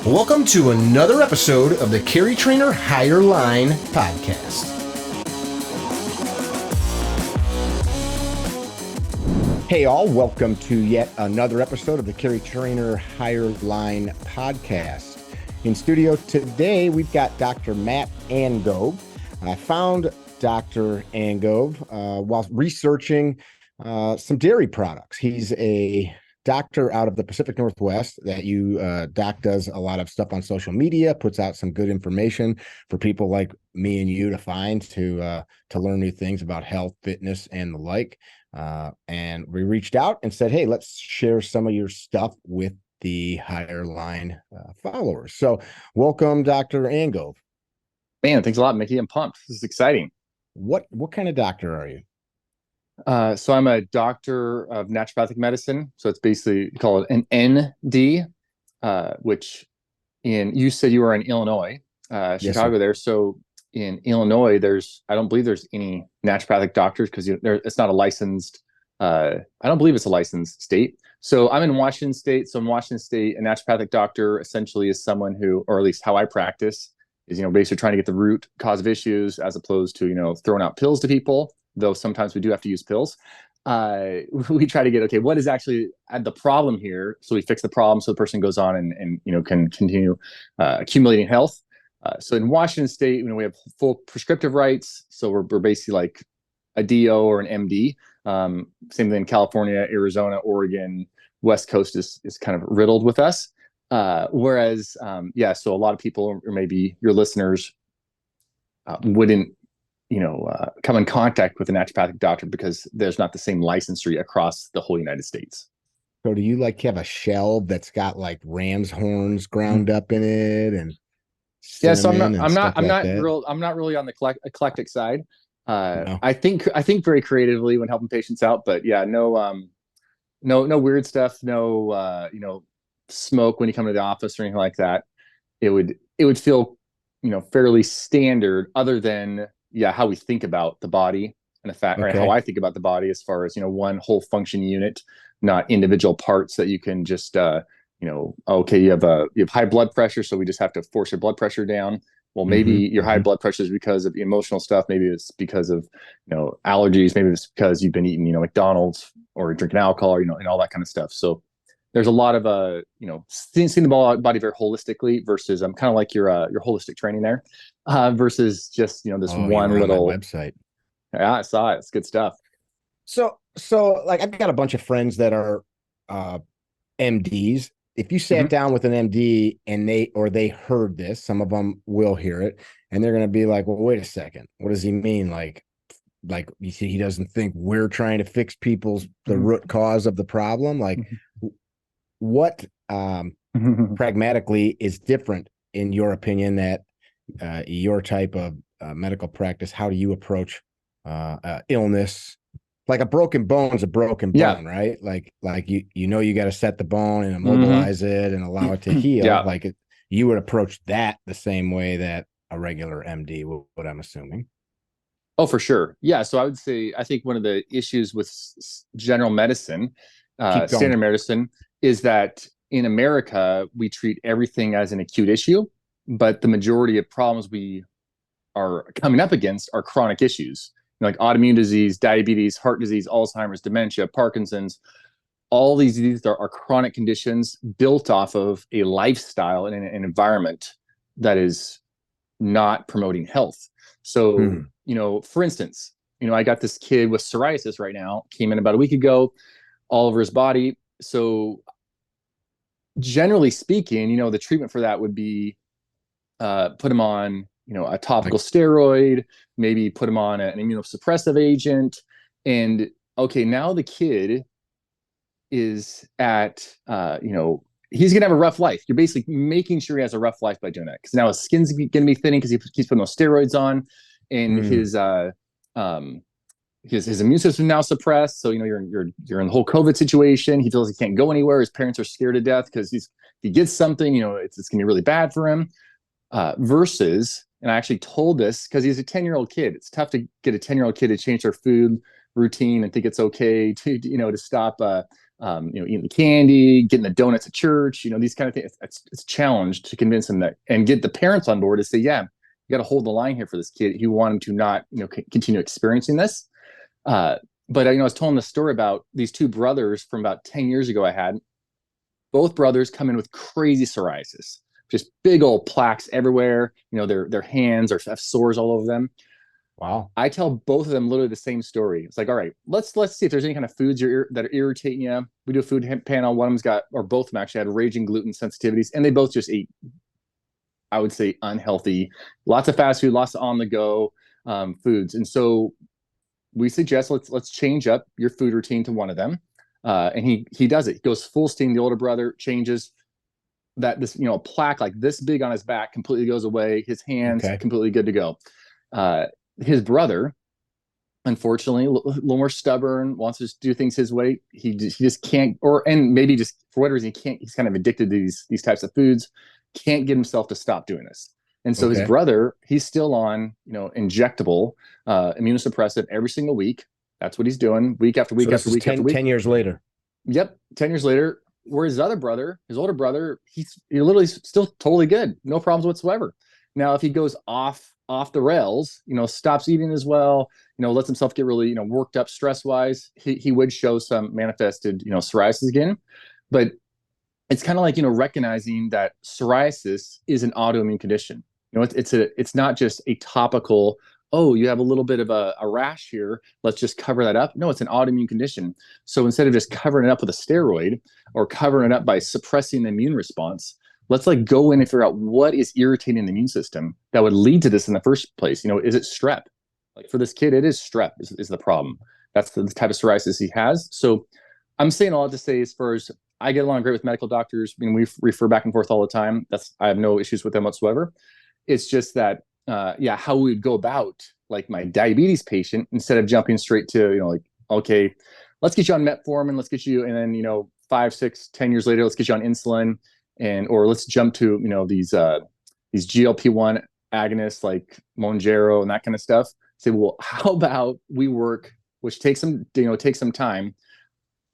Welcome to another episode of the Carry Trainer Higher Line podcast. Hey all, welcome to yet another episode of the Carry Trainer Higher Line podcast. In studio today, we've got Dr. Matt Angove. I found Dr. Angove while researching some dairy products. He's a doctor out of the Pacific Northwest that Doc does a lot of stuff on social media, puts out some good information for people like me and you to find to learn new things about health, fitness, and the like. And we reached out and said, hey, let's share some of your stuff with the Higher Line followers. So welcome, Dr. Angove. Man, thanks a lot, Mickey. I'm pumped. This is exciting. What kind of doctor are you? So I'm a doctor of naturopathic medicine. So it's basically called an ND, which you said you were in Illinois, Chicago there. So in Illinois, I don't believe there's any naturopathic doctors because it's not a licensed, I don't believe it's a licensed state. So I'm in Washington State. So in Washington State, a naturopathic doctor essentially is someone who, or at least how I practice, is, basically trying to get the root cause of issues as opposed to, throwing out pills to people. Though sometimes we do have to use pills. We try to get, okay, what is actually the problem here? So we fix the problem so the person goes on and can continue accumulating health. So in Washington State, we have full prescriptive rights. So we're basically like a DO or an MD. Same thing in California, Arizona, Oregon, West Coast is kind of riddled with us. Whereas, so a lot of people, or maybe your listeners, wouldn't come in contact with a naturopathic doctor because there's not the same licensure across the whole United States. So do you have a shelf that's got like ram's horns ground up in it and so I'm not really on the eclectic side. No. I think very creatively when helping patients out, but no weird stuff, no smoke when you come to the office or anything like that. It would feel fairly standard, other than how we think about the body and the fact, right? How I think about the body as far as, one whole function unit, not individual parts that you can just, okay, you have high blood pressure, so we just have to force your blood pressure down. Well, maybe your high blood pressure is because of emotional stuff. Maybe it's because of, allergies. Maybe it's because you've been eating, McDonald's or drinking alcohol, and all that kind of stuff. So there's a lot of, seeing the body very holistically versus I'm kind of like your holistic training there, versus just, this one little website. Yeah, I saw it. It's good stuff. So like I've got a bunch of friends that are MDs. If you sat down with an MD and they heard this, some of them will hear it and they're going to be like, well, wait a second. What does he mean? Like you see, he doesn't think we're trying to fix the root cause of the problem. Like what pragmatically is different in your opinion that your type of medical practice? How do you approach illness? Like a broken bone is a broken bone, right? Like you got to set the bone and immobilize it and allow it to heal. You would approach that the same way that a regular MD would, I'm assuming. Oh, for sure. Yeah. So I would say, I think one of the issues with general medicine, standard medicine, is that in America, we treat everything as an acute issue, but the majority of problems we are coming up against are chronic issues, like autoimmune disease, diabetes, heart disease, Alzheimer's, dementia, Parkinson's. All these diseases are chronic conditions built off of a lifestyle and an environment that is not promoting health. So, for instance, I got this kid with psoriasis right now, came in about a week ago, all over his body. So generally speaking, the treatment for that would be put him on, a topical steroid, maybe put him on an immunosuppressive agent. And okay, now the kid is at, he's going to have a rough life. You're basically making sure he has a rough life by doing that. Because now his skin's going to be thinning because he keeps putting those steroids on. And his immune system now suppressed. So, you're in the whole COVID situation. He feels he can't go anywhere. His parents are scared to death because if he gets something, it's going to be really bad for him. Versus, and I actually told this because he's a 10-year-old kid. It's tough to get a 10-year-old kid to change their food routine and think it's okay to stop eating the candy, getting the donuts at church, these kind of things. It's a challenge to convince them that and get the parents on board to say, yeah, you got to hold the line here for this kid. You want him to not, continue experiencing this. But I was telling the story about these two brothers from about 10 years ago. I had both brothers come in with crazy psoriasis, just big old plaques everywhere. Their hands have sores all over them. Wow. I tell both of them literally the same story. It's like, all right, let's see if there's any kind of foods that are irritating you. We do a food panel. One of them's got, or both of them actually had raging gluten sensitivities, and they both just ate, I would say, unhealthy, lots of fast food, lots of on the go foods. And so we suggest let's change up your food routine to one of them. And he does it. He goes full steam. The older brother changes that this, a plaque like this big on his back completely goes away. His hands completely good to go. His brother, unfortunately, a little more stubborn, wants to do things his way. He just can't, and maybe just for whatever reason, he can't. He's kind of addicted to these types of foods. Can't get himself to stop doing this. And so his brother, he's still on, injectable immunosuppressive every single week. That's what he's doing week after week after week after week. 10 years later. Yep, 10 years later. Where his other brother, his older brother, he's literally still totally good, no problems whatsoever. Now, if he goes off the rails, stops eating as well, lets himself get really, worked up stress wise, he would show some manifested, psoriasis again. But it's kind of like, recognizing that psoriasis is an autoimmune condition. It's not just a topical, oh, you have a little bit of a rash here, let's just cover that up. No, it's an autoimmune condition. So instead of just covering it up with a steroid or covering it up by suppressing the immune response, let's go in and figure out what is irritating the immune system that would lead to this in the first place. Is it strep? Like for this kid, it is strep is the problem. That's the type of psoriasis he has. So I'm saying a lot to say as far as I get along great with medical doctors. We refer back and forth all the time. I have no issues with them whatsoever. It's just that, how we would go about like my diabetes patient instead of jumping straight to, okay, let's get you on metformin, let's get you, and then, 5, 6, 10 years later, let's get you on insulin, or let's jump to, these GLP-1 agonists like Mounjaro and that kind of stuff. Say, well, how about we work, which takes some time.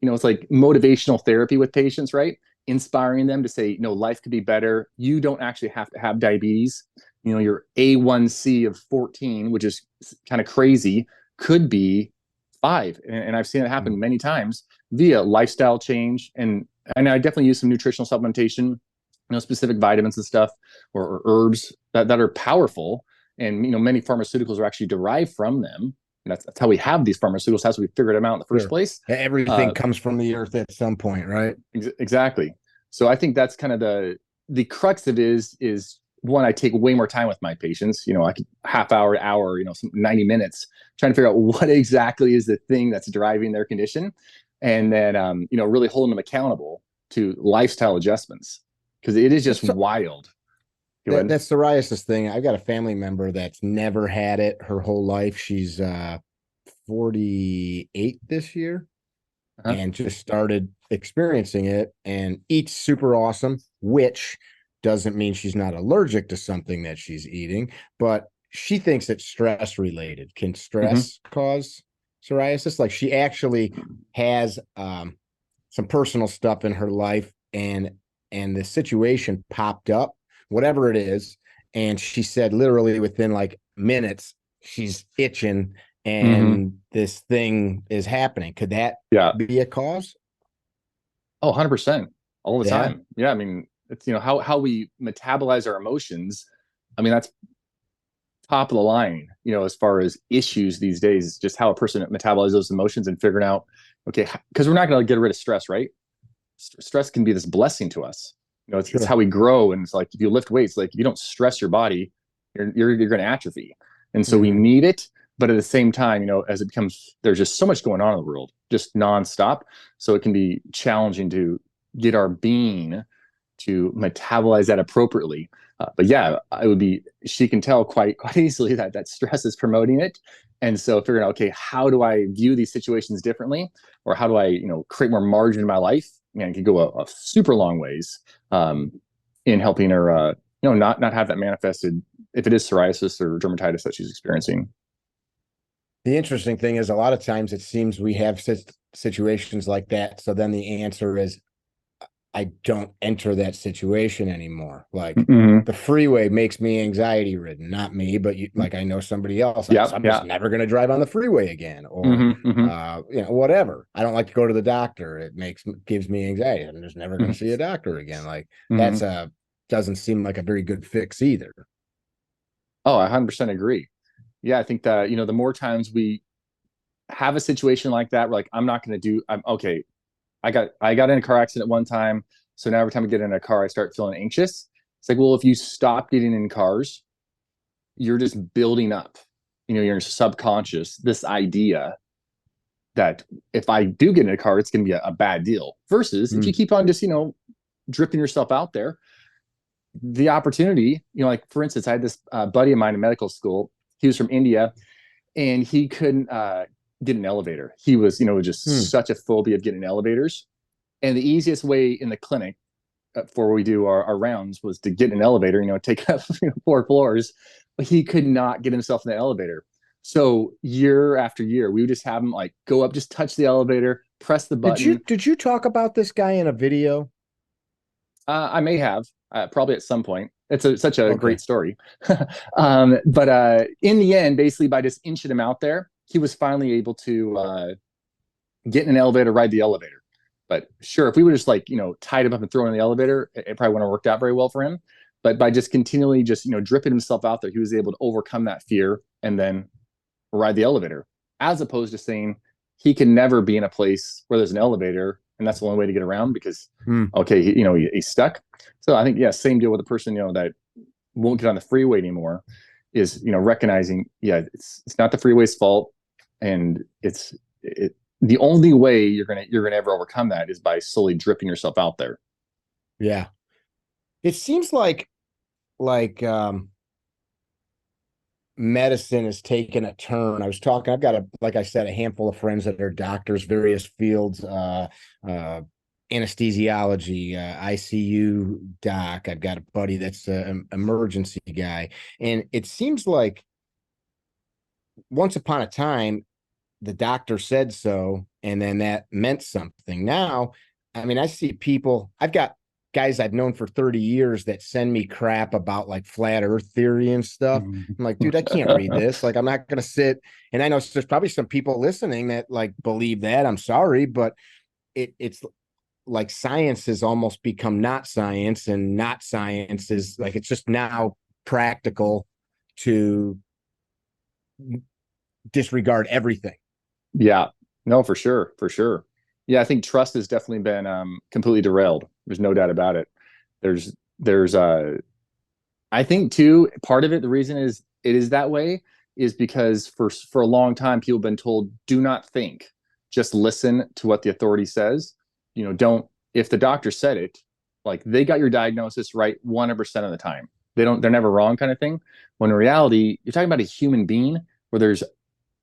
It's like motivational therapy with patients, right? Inspiring them to say, life could be better. You don't actually have to have diabetes. Your A1C of 14, which is kind of crazy, could be 5. And I've seen it happen many times via lifestyle change. And I definitely use some nutritional supplementation, specific vitamins and stuff, or herbs that are powerful. And, many pharmaceuticals are actually derived from them. And that's how we have these pharmaceuticals. That's how we figured them out in the first place. Everything comes from the earth at some point, right? Exactly. So I think that's kind of the crux of it is one, I take way more time with my patients, I could half hour, 90 minutes trying to figure out what exactly is the thing that's driving their condition. And then, really holding them accountable to lifestyle adjustments, because it is just wild. That psoriasis thing. I've got a family member that's never had it her whole life. She's 48 this year and just started experiencing it and eats super awesome, which doesn't mean she's not allergic to something that she's eating, but she thinks it's stress related. Can stress cause psoriasis? Like she actually has some personal stuff in her life and the situation popped up, whatever it is. And she said literally within like minutes, she's itching and this thing is happening. Could that be a cause? Oh, 100% all the time. Yeah. I mean, it's, how we metabolize our emotions. I mean, that's top of the line, as far as issues these days, just how a person metabolizes those emotions and figuring out, okay, because we're not going to get rid of stress, right? Stress can be this blessing to us. It's how we grow. And it's like, if you lift weights, like if you don't stress your body, you're going to atrophy. And so we need it. But at the same time, as it becomes, there's just so much going on in the world, just nonstop. So it can be challenging to get our being to metabolize that appropriately. But yeah, she can tell quite easily that stress is promoting it. And so figuring out, okay, how do I view these situations differently? Or how do I, create more margin in my life? Man, it could go a super long ways in helping her, not have that manifested, if it is psoriasis or dermatitis that she's experiencing. The interesting thing is a lot of times it seems we have such situations like that. So then the answer is I don't enter that situation anymore. Like Mm-hmm. the freeway makes me anxiety ridden, not me, but like I know somebody else. Yeah, I'm just yeah. never going to drive on the freeway again, or Mm-hmm. Mm-hmm. whatever. I don't like to go to the doctor. It gives me anxiety. I'm just never going to see a doctor again. Like Mm-hmm. that's doesn't seem like a very good fix either. Oh, I 100% agree. Yeah, I think that, the more times we have a situation like that, we're like, I'm not going to do, I'm okay. I got in a car accident one time. So now every time I get in a car, I start feeling anxious. It's like, well, if you stop getting in cars, you're just building up, your subconscious, this idea that if I do get in a car, it's going to be a bad deal. Versus if you keep on just, dripping yourself out there, the opportunity, like for instance, I had this buddy of mine in medical school. He was from India and he couldn't get an elevator. He was, just such a phobia of getting elevators. And the easiest way in the clinic before we do our rounds was to get in an elevator, take up 4 floors, but he could not get himself in the elevator. So year after year, we would just have him like go up, just touch the elevator, press the button. Did you talk about this guy in a video? I may have probably at some point. It's such a Okay. great story. But in the end, basically by just inching him out there, he was finally able to get in an elevator, ride the elevator. But sure, if we would just like, tied him up and throw him in the elevator, it probably wouldn't have worked out very well for him. But by just continually just, dripping himself out there, he was able to overcome that fear and then ride the elevator, as opposed to saying he can never be in a place where there's an elevator and that's the only way to get around because, okay, he's stuck. So I think, yeah, same deal with the person, that won't get on the freeway anymore is, recognizing, yeah, it's not the freeway's fault. And the only way you're gonna ever overcome that is by slowly dripping yourself out there. Yeah. It seems like medicine has taken a turn. I've got like I said, a handful of friends that are doctors, various fields, anesthesiology, ICU doc. I've got a buddy that's an emergency guy. And it seems like once upon a time, the doctor said so, and then that meant something. Now, I mean, I see people, I've got guys I've known for 30 years that send me crap about like flat earth theory and stuff. I'm like, dude, I can't read this. Like, I'm not going to sit. And I know there's probably some people listening that like believe that. I'm sorry, but it's like science has almost become not science, and not science is like, it's just now practical to disregard everything. Yeah, no, for sure, for sure. Yeah, I think trust has definitely been completely derailed. There's no doubt about it. There's I think too, part of it, the reason is it is that way is because for a long time people have been told do not think, just listen to what the authority says. Don't, if the doctor said it, like they got your diagnosis right 100% of the time. They're never wrong kind of thing. When in reality, you're talking about a human being where there's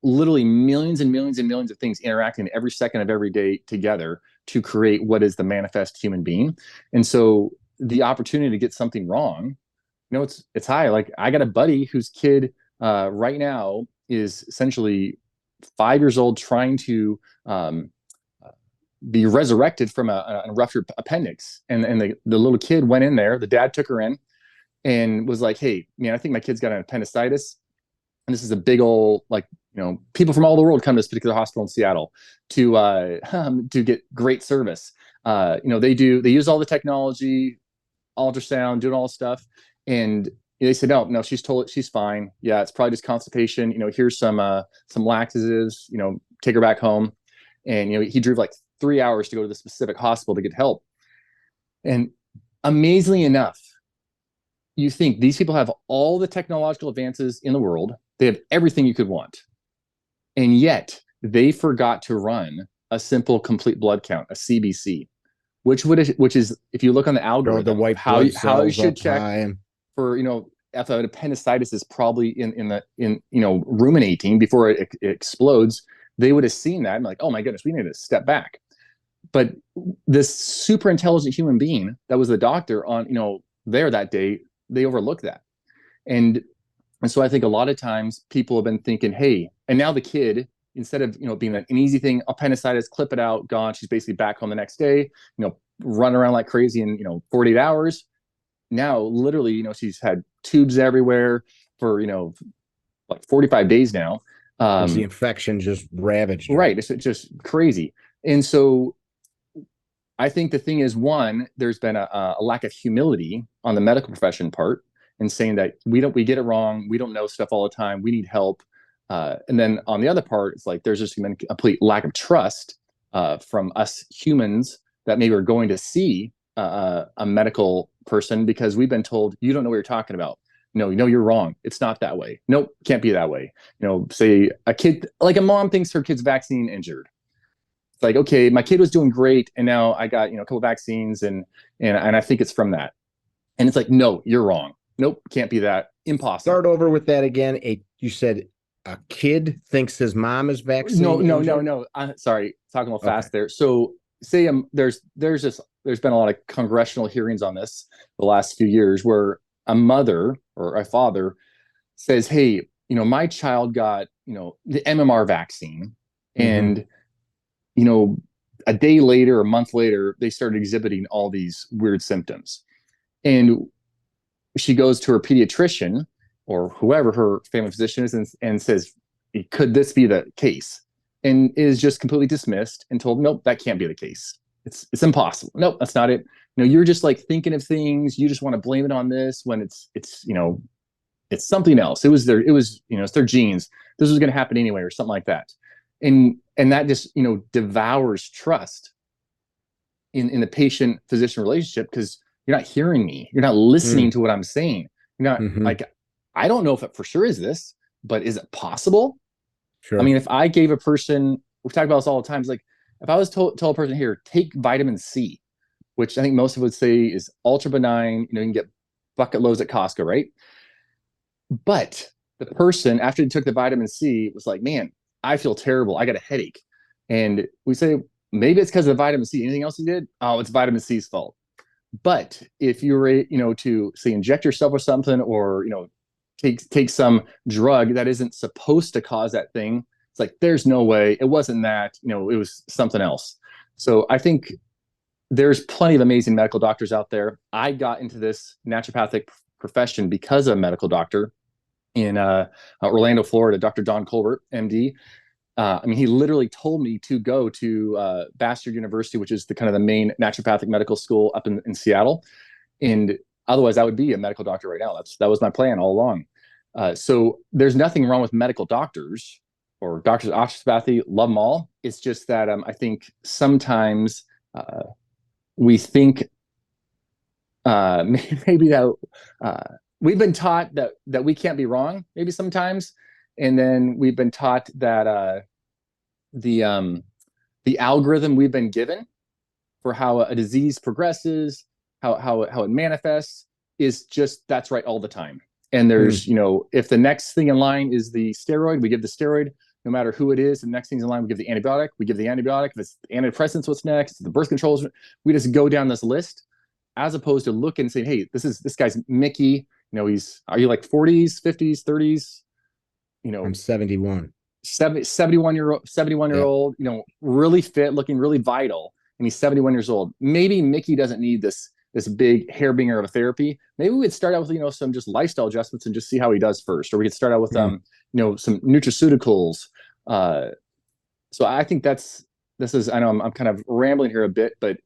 literally millions and millions and millions of things interacting every second of every day together to create what is the manifest human being. And so the opportunity to get something wrong, it's high. Like I got a buddy whose kid right now is essentially 5 years old, trying to be resurrected from a ruptured appendix. And the little kid went in there, the dad took her in and was like, hey, man, I think my kid's got an appendicitis. And this is a big old, like, people from all the world come to this particular hospital in Seattle to get great service. They use all the technology, ultrasound, doing all this stuff. And they said, no, she's fine. Yeah, it's probably just constipation. Here's some laxatives, take her back home. And, he drove like 3 hours to go to the specific hospital to get help. And amazingly enough, you think these people have all the technological advances in the world. They have everything you could want. And yet they forgot to run a simple complete blood count, a CBC, which is, if you look on the algorithm, the white how you should check high. for, if an appendicitis is probably in ruminating before it explodes, they would have seen that and like, oh my goodness, we need to step back. But this super intelligent human being that was the doctor on, there that day, they overlooked that. And so I think a lot of times people have been thinking, hey, and now the kid instead of, being an easy thing, appendicitis, clip it out, gone. She's basically back home the next day, run around like crazy in, 48 hours. Now, literally, she's had tubes everywhere for, like 45 days now. The infection just ravaged her. Right. It's just crazy. And so I think the thing is, one, there's been a lack of humility on the medical profession part, and saying that we get it wrong. We don't know stuff all the time. We need help. And then on the other part, it's like there's just been a complete lack of trust from us humans that maybe we're going to see a medical person, because we've been told, you don't know what you're talking about. No, you're wrong. It's not that way. Nope, can't be that way. Say a kid, like a mom thinks her kid's vaccine injured. It's like, okay, my kid was doing great, and now I got, a couple vaccines, and I think it's from that. And it's like, no, you're wrong. Nope, can't be that. Impossible. Start over with that again. You said a kid thinks his mom is vaccinated. No. Sorry, talking a little fast there. So say there's been a lot of congressional hearings on this the last few years, where a mother or a father says, hey, my child got, the MMR vaccine, and a day later, a month later, they started exhibiting all these weird symptoms. And she goes to her pediatrician or whoever her family physician is, and says, could this be the case? And is just completely dismissed and told, nope, that can't be the case. It's impossible. Nope, that's not it. You're just like thinking of things. You just want to blame it on this when it's something else. It's their genes. This was going to happen anyway, or something like that. And that just, devours trust in the patient physician relationship, because you're not hearing me. You're not listening to what I'm saying. You're not like, I don't know if it for sure is this, but is it possible? Sure. I mean, if I gave a person, we talk about this all the time, it's like, if I was to tell a person, here, take vitamin C, which I think most of would say is ultra benign, you can get bucket loads at Costco, right? But the person, after they took the vitamin C, was like, man, I feel terrible. I got a headache. And we say, maybe it's because of the vitamin C. Anything else you did? Oh, it's vitamin C's fault. But if you were, to say inject yourself with something, or, take some drug that isn't supposed to cause that thing, it's like, there's no way. It wasn't that, it was something else. So I think there's plenty of amazing medical doctors out there. I got into this naturopathic profession because of a medical doctor in Orlando, Florida, Dr. Don Colbert, MD. He literally told me to go to Bastyr University, which is the kind of the main naturopathic medical school up in Seattle. And otherwise, I would be a medical doctor right now. That was my plan all along. So there's nothing wrong with medical doctors or doctors of osteopathy. Love them all. It's just that I think sometimes we think maybe that we've been taught that we can't be wrong, maybe sometimes. And then we've been taught that the algorithm we've been given for how a disease progresses, how it manifests, is just, that's right all the time. And there's, if the next thing in line is the steroid, we give the steroid. No matter who it is, the next thing's in line, we give the antibiotic. We give the antibiotic. If it's antidepressants, what's next? The birth controls. We just go down this list, as opposed to looking and saying, hey, this guy's Mickey. Are you like 40s, 50s, 30s? I'm 71. 71-year-old, really fit, looking really vital, and he's 71 years old. Maybe Mickey doesn't need this big hair-binger of a therapy. Maybe we'd start out with, some just lifestyle adjustments and just see how he does first. Or we could start out with, some nutraceuticals. So I think I know I'm kind of rambling here a bit, but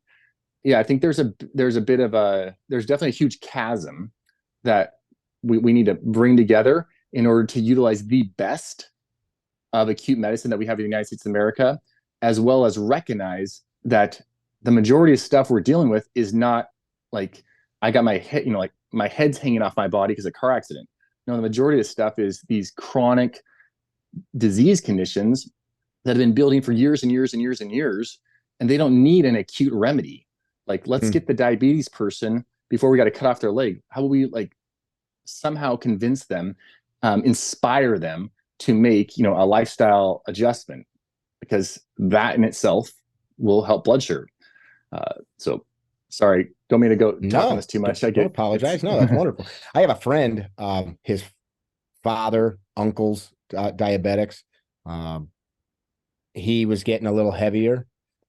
yeah, I think there's definitely a huge chasm that we need to bring together in order to utilize the best of acute medicine that we have in the United States of America, as well as recognize that the majority of stuff we're dealing with is not like, I got my head, like my head's hanging off my body because of a car accident. No, the majority of stuff is these chronic disease conditions that have been building for years and years and years and years, and they don't need an acute remedy. Like, let's get the diabetes person before we got to cut off their leg. How will we somehow convince them, inspire them to make, a lifestyle adjustment, because that in itself will help blood sugar. So sorry, don't mean to go talk on this too much. Don't apologize. No, that's wonderful. I have a friend, his father, uncles, diabetics. he was getting a little heavier.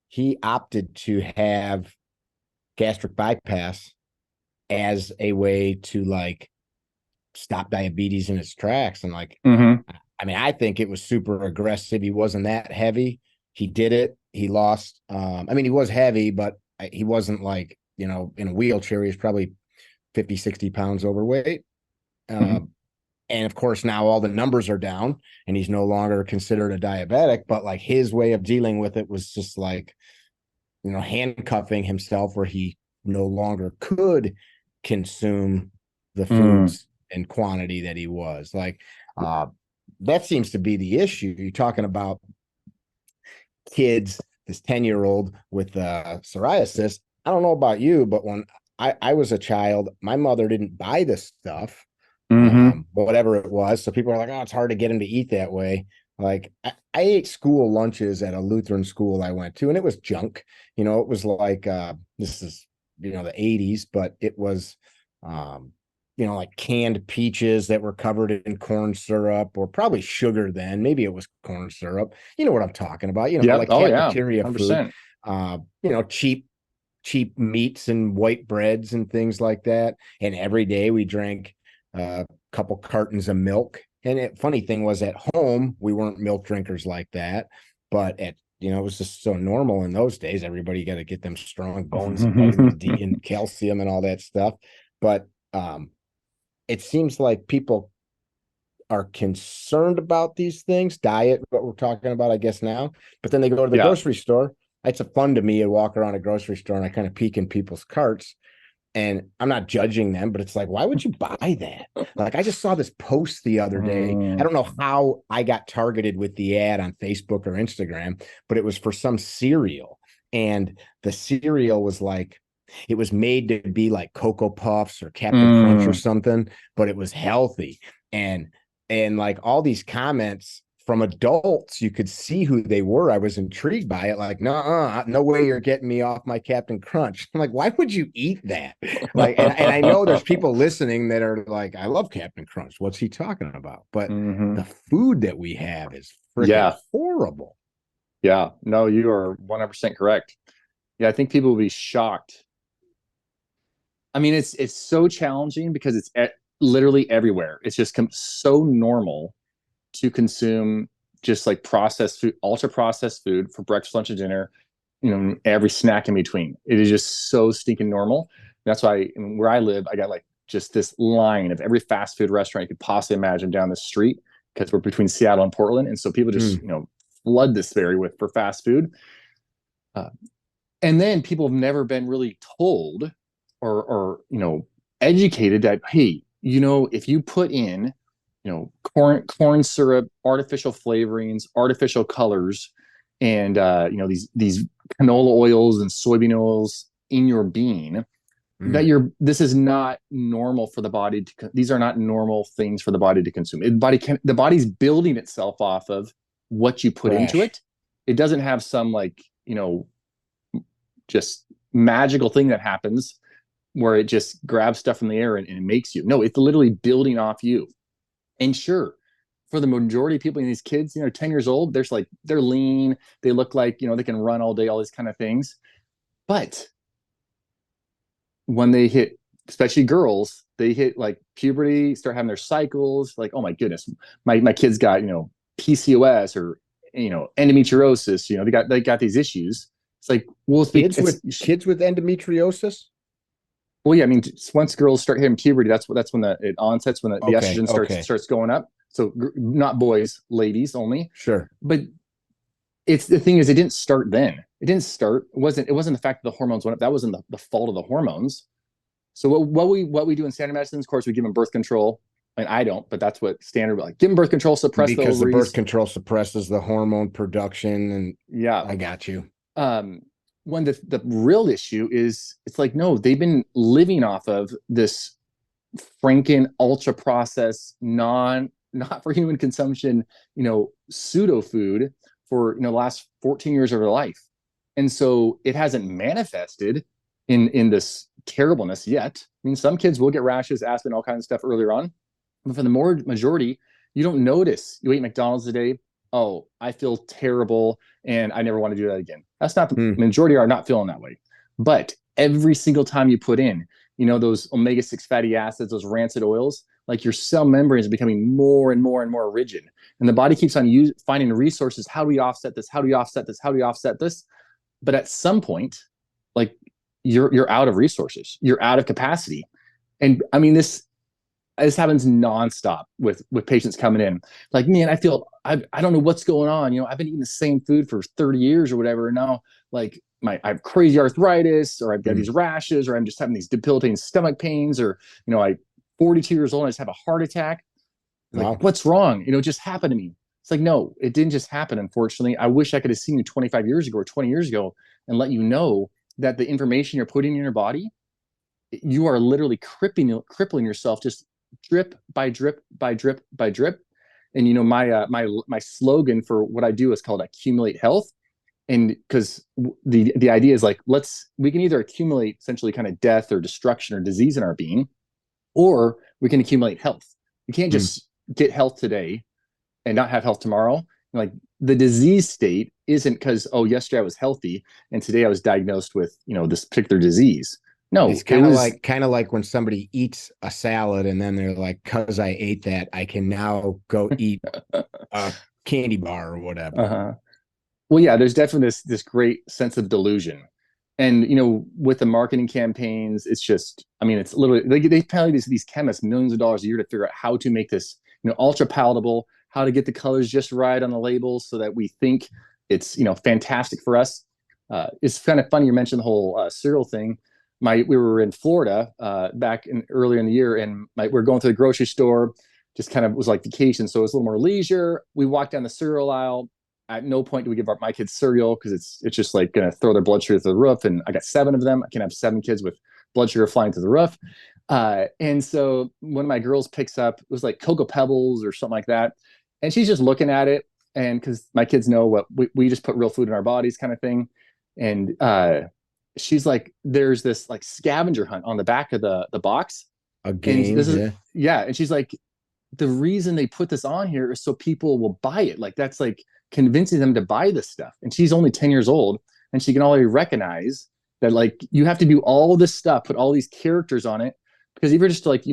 He opted to have gastric bypass as a way to like stop diabetes in its tracks. And like, Mm-hmm. I mean, I think it was super aggressive. He wasn't that heavy. He did it. He lost. I mean, he was heavy, but he wasn't like, in a wheelchair. He was probably 50, 60 pounds overweight. Mm-hmm. And of course, now all the numbers are down and he's no longer considered a diabetic. But like his way of dealing with it was just like, handcuffing himself where he no longer could consume the foods in quantity that he was like. That seems to be the issue. You're talking about kids, this 10-year-old with psoriasis. I don't know about you, but when I was a child, my mother didn't buy this stuff, Mm-hmm. whatever it was. So people are like, oh, it's hard to get him to eat that way. Like I ate school lunches at a Lutheran school I went to, and it was junk. It was like this is the 80s, but it was like canned peaches that were covered in corn syrup, or probably sugar then. Maybe it was corn syrup. You know what I'm talking about, Yep. like Oh yeah. cafeteria food. 100%. Cheap meats and white breads and things like that. And every day we drank a couple cartons of milk. And funny thing was, at home, we weren't milk drinkers like that. But it was just so normal in those days. Everybody got to get them strong bones and vitamins D and calcium and all that stuff. But it seems like people are concerned about these things, diet, what we're talking about, I guess now. But then they go to the Yeah. grocery store. It's a fun to me to walk around a grocery store and I kind of peek in people's carts. And I'm not judging them, but it's like, why would you buy that? Like, I just saw this post the other day. I don't know how I got targeted with the ad on Facebook or Instagram, but it was for some cereal. And the cereal was like, it was made to be like Cocoa Puffs or Captain Crunch or something, but it was healthy. And like all these comments from adults, you could see who they were. I was intrigued by it. Like, no way you're getting me off my Captain Crunch. I'm like, why would you eat that? Like, and I know there's people listening that are like, I love Captain Crunch. What's he talking about? But the food that we have is freaking horrible. Yeah. No, you are 100% correct. Yeah, I think people will be shocked. I mean, it's so challenging because it's literally everywhere. It's just so normal to consume just like processed food, ultra processed food for breakfast, lunch, and dinner, every snack in between. It is just so stinking normal. That's why where I live, I got like just this line of every fast food restaurant you could possibly imagine down the street, because we're between Seattle and Portland. And so people just, flood this area for fast food. And then people have never been really told or educated that, hey, if you put in corn syrup, artificial flavorings, artificial colors, and these canola oils and soybean oils in your bean, that this is not normal for the body these are not normal things for the body to consume. The body's building itself off of what you put into it. It doesn't have some just magical thing that happens where it just grabs stuff from the air and it makes you. No, it's literally building off you. And sure, for the majority of people, these kids, 10 years old, they're lean, they look like, they can run all day, all these kind of things. But when they hit, especially girls, they hit like puberty, start having their cycles, like, oh my goodness, my kid's got, PCOS or, endometriosis, they got these issues. It's like, well, kids with endometriosis. Well, yeah, I mean, once girls start hitting puberty, that's when it onsets, when the estrogen starts going up. So not boys, ladies only. Sure. But the thing is, it didn't start then. It wasn't the fact that the hormones went up. That wasn't the fault of the hormones. So what we do in standard medicine, of course, we give them birth control. I mean, I don't, but that's what standard, like, give them birth control, suppress the ovaries. Because the birth control suppresses the hormone production. And yeah, I got you. When the real issue is, it's like, no, they've been living off of this Franken ultra processed, not for human consumption, pseudo food for the last 14 years of their life. And so it hasn't manifested in this terribleness yet. I mean, some kids will get rashes, asthma, all kinds of stuff earlier on, but for the majority, you don't notice. You eat McDonald's today, oh, I feel terrible and I never want to do that again. That's not the Hmm. majority are not feeling that way. But every single time you put in, those omega-6 fatty acids, those rancid oils, like your cell membranes are becoming more and more and more rigid. And the body keeps on finding resources. How do we offset this? How do we offset this? How do we offset this? But at some point, like you're out of resources, you're out of capacity. And I mean, this happens nonstop with patients coming in. Like, man, I don't know what's going on. I've been eating the same food for 30 years or whatever. And now, like, I have crazy arthritis, or I've got these rashes, or I'm just having these debilitating stomach pains, or I 42 years old and I just have a heart attack. Like, Wow. what's wrong? It just happened to me. It's like, no, it didn't just happen. Unfortunately, I wish I could have seen you 25 years ago or 20 years ago and let you know that the information you're putting in your body, you are literally crippling yourself, just drip by drip by drip by drip. And my slogan for what I do is called accumulate health. And because the idea is like, we can either accumulate essentially kind of death or destruction or disease in our being, or we can accumulate health. You can't Hmm. just get health today and not have health tomorrow. Like, the disease state isn't because, oh, yesterday I was healthy and today I was diagnosed with this particular disease. No, It's it was kind of like when somebody eats a salad and then they're like, "Cause I ate that, I can now go eat a candy bar or whatever." uh-huh. Well, yeah, there's definitely this great sense of delusion. And with the marketing campaigns, it's just, I mean, it's literally they pay these chemists millions of dollars a year to figure out how to make this ultra palatable, how to get the colors just right on the labels so that we think it's fantastic for us. It's kind of funny you mentioned the whole cereal thing. We were in Florida back earlier in the year, and we were going to the grocery store. Just kind of was like vacation, so it was a little more leisure. We walked down the cereal aisle. At no point do we give my kids cereal because it's just like going to throw their blood sugar through the roof. And I got 7 of them. I can have 7 kids with blood sugar flying through the roof. And so one of my girls picks up, it was like Cocoa Pebbles or something like that. And she's just looking at it. And because my kids know what we just put real food in our bodies kind of thing. And she's like, there's this like scavenger hunt on the back of the box. A And game, this is, yeah. yeah. And she's like, the reason they put this on here is so people will buy it. Like, that's like convincing them to buy this stuff. And she's only 10 years old and she can already recognize that, like, you have to do all this stuff, put all these characters on it. Because if you're just like,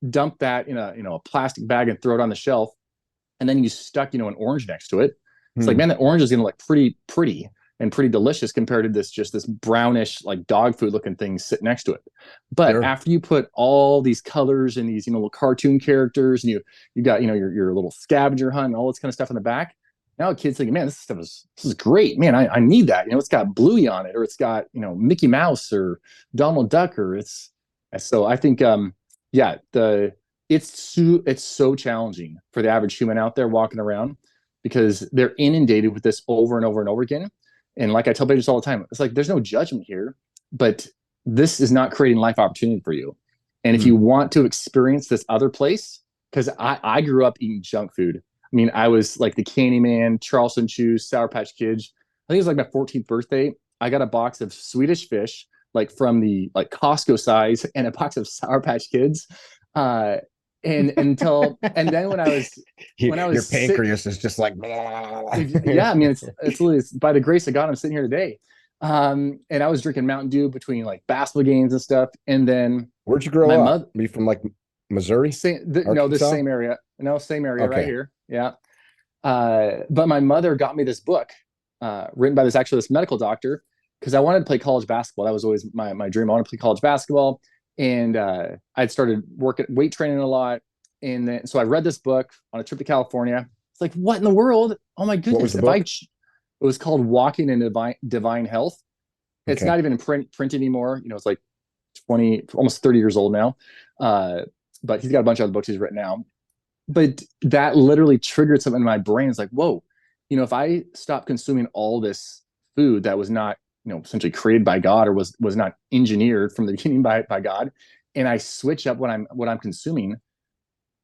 dump that in a plastic bag and throw it on the shelf, and then you stuck, an orange next to it, it's like, Hmm. man, that orange is going to look pretty and pretty delicious compared to this brownish, like, dog food looking thing sitting next to it. But Sure. after you put all these colors and these, little cartoon characters, and you got, your little scavenger hunt and all this kind of stuff in the back, now a kid's thinking, man, this is great, man. I need that. It's got Bluey on it, or it's got, Mickey Mouse or Donald Duck, or it's so I think yeah, it's so challenging for the average human out there walking around because they're inundated with this over and over and over again. And like I tell patients all the time, it's like, there's no judgment here, but this is not creating life opportunity for you. And if Hmm. you want to experience this other place, because I grew up eating junk food. I mean, I was like the Candyman, Charleston Chews, Sour Patch Kids. I think it was like my 14th birthday. I got a box of Swedish Fish, like from the like Costco size, and a box of Sour Patch Kids. Uh, and then when I Your was sick, pancreas is just like, yeah, I mean, it's by the grace of God I'm sitting here today. And I was drinking Mountain Dew between like basketball games and stuff. And then where'd you my grow up? mother, Are you from like Missouri, no, this Arkansas? same area, no, same area right Okay. here. Yeah. But my mother got me this book, written by this medical doctor, because I wanted to play college basketball. That was always my dream. I wanted to play college basketball. And I'd started working weight training a lot. And then, so I read this book on a trip to California. It's like, what in the world? Oh my What was goodness. the book? It was called Walking in Divine Health. It's Okay. not even in print anymore. It's like 20, almost 30 years old now. Uh, but he's got a bunch of other books he's written now. But that literally triggered something in my brain. It's like, whoa, if I stop consuming all this food that was not, essentially created by God, or was not engineered from the beginning by God, and I switch up what I'm consuming,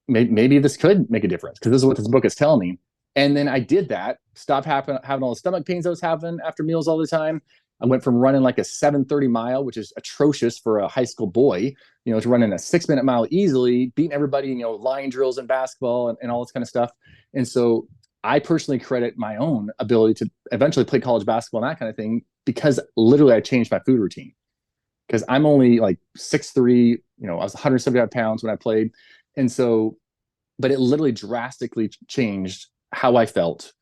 maybe this could make a difference, because this is what this book is telling me. And then I did that, stopped having all the stomach pains I was having after meals all the time. I went from running like a 7:30 mile, which is atrocious for a high school boy, to running a 6-minute mile easily, beating everybody, line drills and basketball and all this kind of stuff. And so I personally credit my own ability to eventually play college basketball and that kind of thing because literally I changed my food routine. Because I'm only like 6'3", I was 175 pounds when I played. And so, but it literally drastically changed how I felt.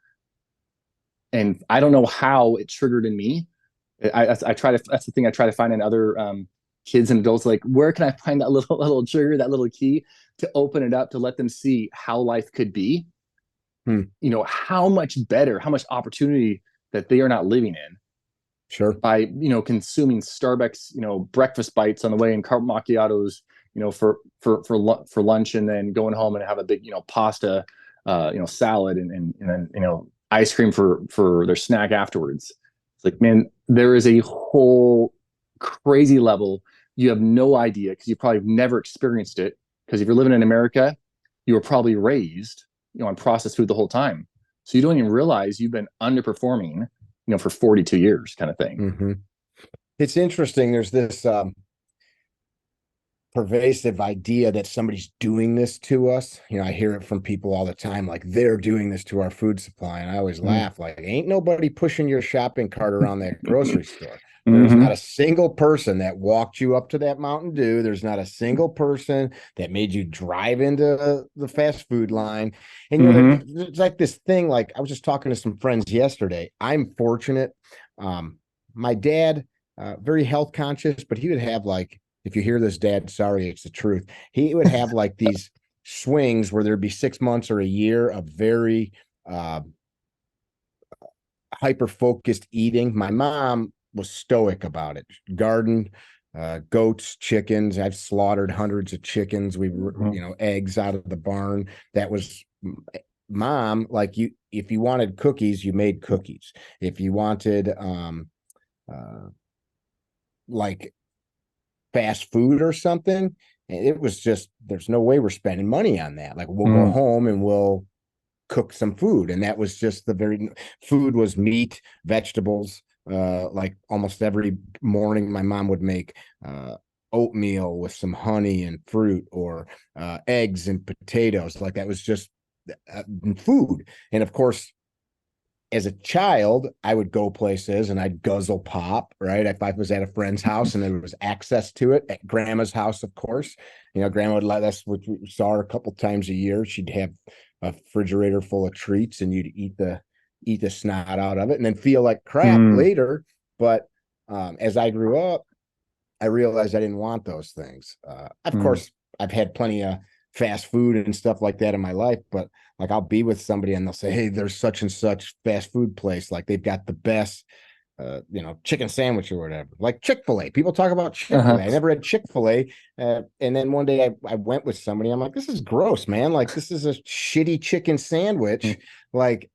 And I don't know how it triggered in me. I try to, that's the thing I try to find in other kids and adults, like where can I find that little trigger, that little key to open it up, to let them see how life could be, how much better, how much opportunity that they are not living in. Sure. By, consuming Starbucks, breakfast bites on the way and carb macchiatos, for lunch, and then going home and have a big, pasta, salad and then, ice cream for their snack afterwards. It's like, man, there is a whole crazy level. You have no idea because you probably never experienced it. Because if you're living in America, you were probably raised, on processed food the whole time. So you don't even realize you've been underperforming, for 42 years kind of thing. Mm-hmm. It's interesting. There's this pervasive idea that somebody's doing this to us. I hear it from people all the time, like they're doing this to our food supply. And I always laugh, like, ain't nobody pushing your shopping cart around that grocery store. There's not a single person that walked you up to that Mountain Dew. There's not a single person that made you drive into the fast food line. And, there's like this thing, like I was just talking to some friends yesterday. I'm fortunate. My dad, very health conscious, but he would have like, if you hear this, Dad, sorry, it's the truth. He would have like these swings where there'd be 6 months or a year of very hyper-focused eating. My mom was stoic about it. Gardened, goats, chickens. I've slaughtered hundreds of chickens. We were, eggs out of the barn. That was Mom. Like if you wanted cookies, you made cookies. If you wanted, like fast food or something, it was just, there's no way we're spending money on that. Like we'll go home and we'll cook some food. And that was just food was meat, vegetables. Like almost every morning my mom would make oatmeal with some honey and fruit, or eggs and potatoes. Like that was just food. And of course, as a child, I would go places and I'd guzzle pop, right? If I was at a friend's house and there was access to it, at grandma's house, of course, grandma would let us, which we saw her a couple times a year. She'd have a refrigerator full of treats and you'd eat the snot out of it and then feel like crap later. But as I grew up, I realized I didn't want those things. Of course, I've had plenty of fast food and stuff like that in my life, but like I'll be with somebody and they'll say, hey, there's such and such fast food place, like they've got the best chicken sandwich or whatever, like Chick-fil-A. People talk about Chick-fil-A. I never had Chick-fil-A. And then one day I went with somebody. I'm like, this is gross, man. Like this is a shitty chicken sandwich. Like,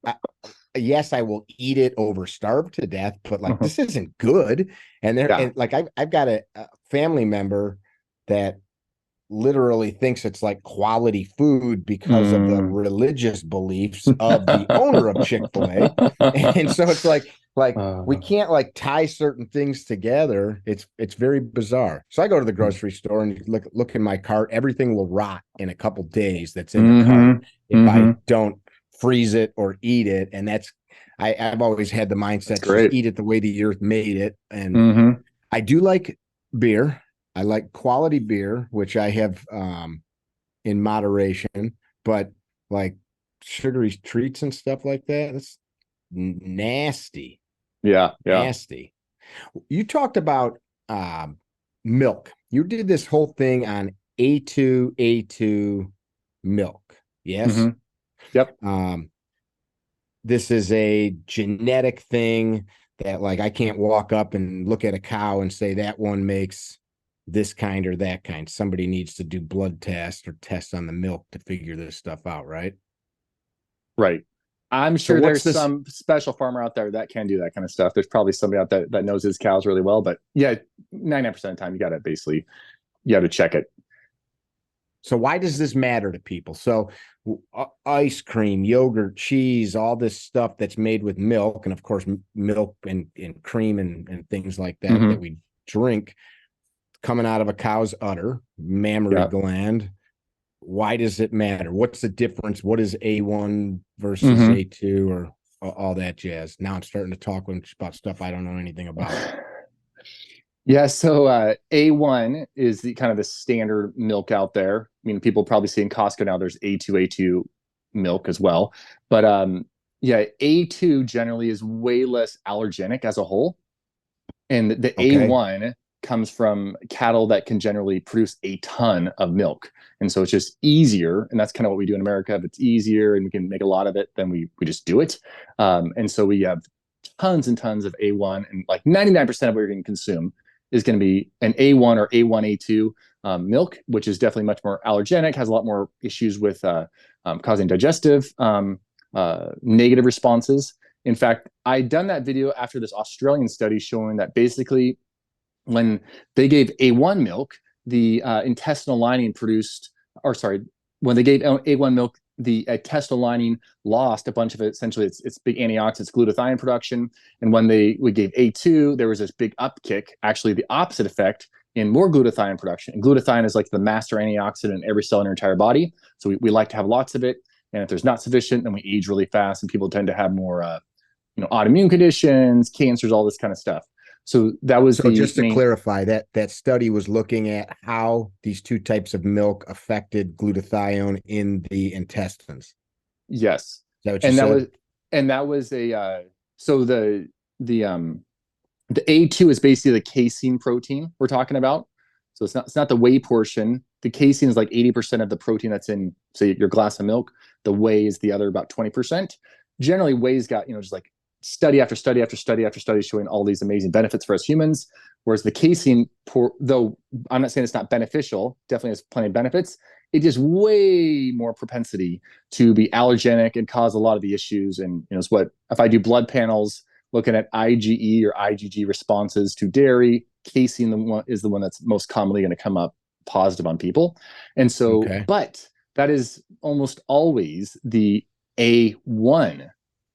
yes, I will eat it over starved to death, but like this isn't good. And and like I've got a family member that literally thinks it's like quality food because of the religious beliefs of the owner of Chick-fil-A. And so it's like we can't like tie certain things together. It's very bizarre. So I go to the grocery store and look in my cart. Everything will rot in a couple days that's in the cart if I don't freeze it or eat it. And I've always had the mindset to eat it the way the earth made it. And I do like beer. I like quality beer, which I have in moderation, but like sugary treats and stuff like that, it's nasty. Yeah. Nasty. You talked about milk. You did this whole thing on A2 milk. Yes. Yep. This is a genetic thing that like I can't walk up and look at a cow and say that one makes this kind or that kind. Somebody needs to do blood tests or tests on the milk to figure this stuff out, right? Right. I'm sure there's some special farmer out there that can do that kind of stuff. There's probably somebody out there that knows his cows really well, but yeah, 99% of the time you got to check it. So why does this matter to people? So ice cream, yogurt, cheese, all this stuff that's made with milk, and of course milk and cream and things like that that we drink, coming out of a cow's udder, mammary gland. why does it matter? What's the difference? What is A1 versus Mm-hmm. A2 or all that jazz? Now I'm starting to talk about stuff I don't know anything about. Yeah, so A1 is the kind of the standard milk out there. I mean, people probably see in Costco now there's A2 milk as well. But yeah, A2 generally is way less allergenic as a whole. And the Okay. A1 comes from cattle that can generally produce a ton of milk. And so it's just easier. And that's kind of what we do in America. If it's easier and we can make a lot of it, then we just do it. And so we have tons and tons of A1, and like 99% of what you're going to consume is going to be an A1 or A1A2 milk, which is definitely much more allergenic, has a lot more issues with causing digestive negative responses. In fact, I'd done that video after this Australian study showing that basically when they gave A1 milk, the intestinal lining produced, or sorry, when they gave A1 milk, the intestinal lining lost a bunch of it. Essentially, it's big antioxidants, glutathione production. And when we gave A2, there was this big upkick, actually the opposite effect in more glutathione production. And glutathione is like the master antioxidant in every cell in your entire body. So we like to have lots of it. And if there's not sufficient, then we age really fast, and people tend to have more, autoimmune conditions, cancers, all this kind of stuff. So that was So the just to main. clarify, that study was looking at how these two types of milk affected glutathione in the intestines. Is Yes, that what you and that was said? and that was a so the A2 is basically the casein protein we're talking about. So it's not the whey portion. The casein is like 80% of the protein that's in, say, your glass of milk. The whey is the other about 20%. Generally, whey's got, just like study after study after study after study showing all these amazing benefits for us humans. Whereas the casein, though I'm not saying it's not beneficial, definitely has plenty of benefits. It just way more propensity to be allergenic and cause a lot of the issues. And it's what if I do blood panels looking at IgE or IgG responses to dairy, casein is the one that's most commonly going to come up positive on people. And so, Okay. but that is almost always the A1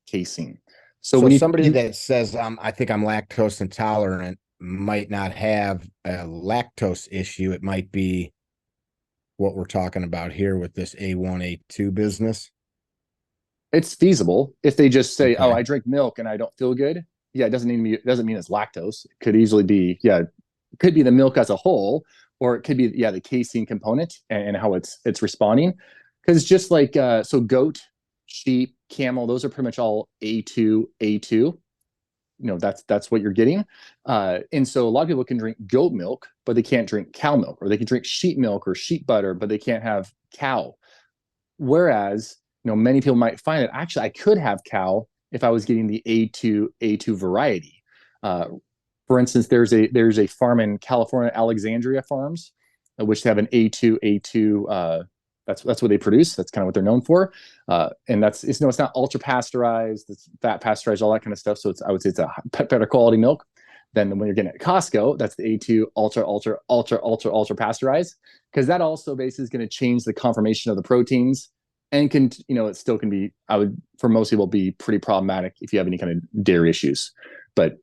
casein. So So when somebody you that says I think I'm lactose intolerant might not have a lactose issue. It might be what we're talking about here with this A1, A2 business. it's feasible if they just say, "Oh, Okay. I drink milk and I don't feel good." Yeah, it doesn't mean it's lactose. It could easily be, yeah, it could be the milk as a whole, or it could be, yeah, the casein component and how it's responding. Because just like so goat, sheep, camel, those are pretty much all A2. That's what you're getting. And so a lot of people can drink goat milk, but they can't drink cow milk, or they can drink sheep milk or sheep butter, but they can't have cow. Whereas, many people might find that actually I could have cow if I was getting the A2 variety. For instance, there's a farm in California, Alexandria Farms, which have an A2. That's what they produce. That's kind of what they're known for. And it's not ultra pasteurized, it's fat pasteurized, all that kind of stuff. So I would say it's a better quality milk than when you're getting it at Costco. That's the A2 ultra pasteurized, because that also basically is going to change the conformation of the proteins, and it still can be, for most people, be pretty problematic if you have any kind of dairy issues. But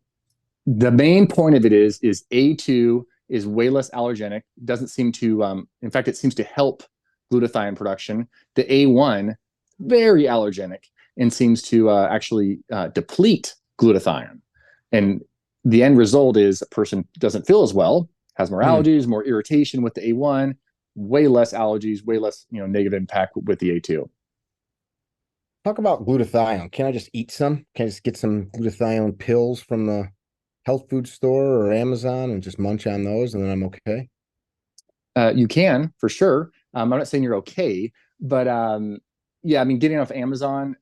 the main point of it is A2 is way less allergenic, doesn't seem to, in fact, it seems to help glutathione production. The A1, very allergenic, and seems to actually deplete glutathione. And the end result is a person doesn't feel as well, has more Hmm. allergies, more irritation with the A1, way less allergies, way less negative impact with the A2. Talk about glutathione. Can I just eat some? Can I just get some glutathione pills from the health food store or Amazon and just munch on those and then I'm okay? You can for sure. I'm not saying you're okay, but yeah, I mean, getting off Amazon,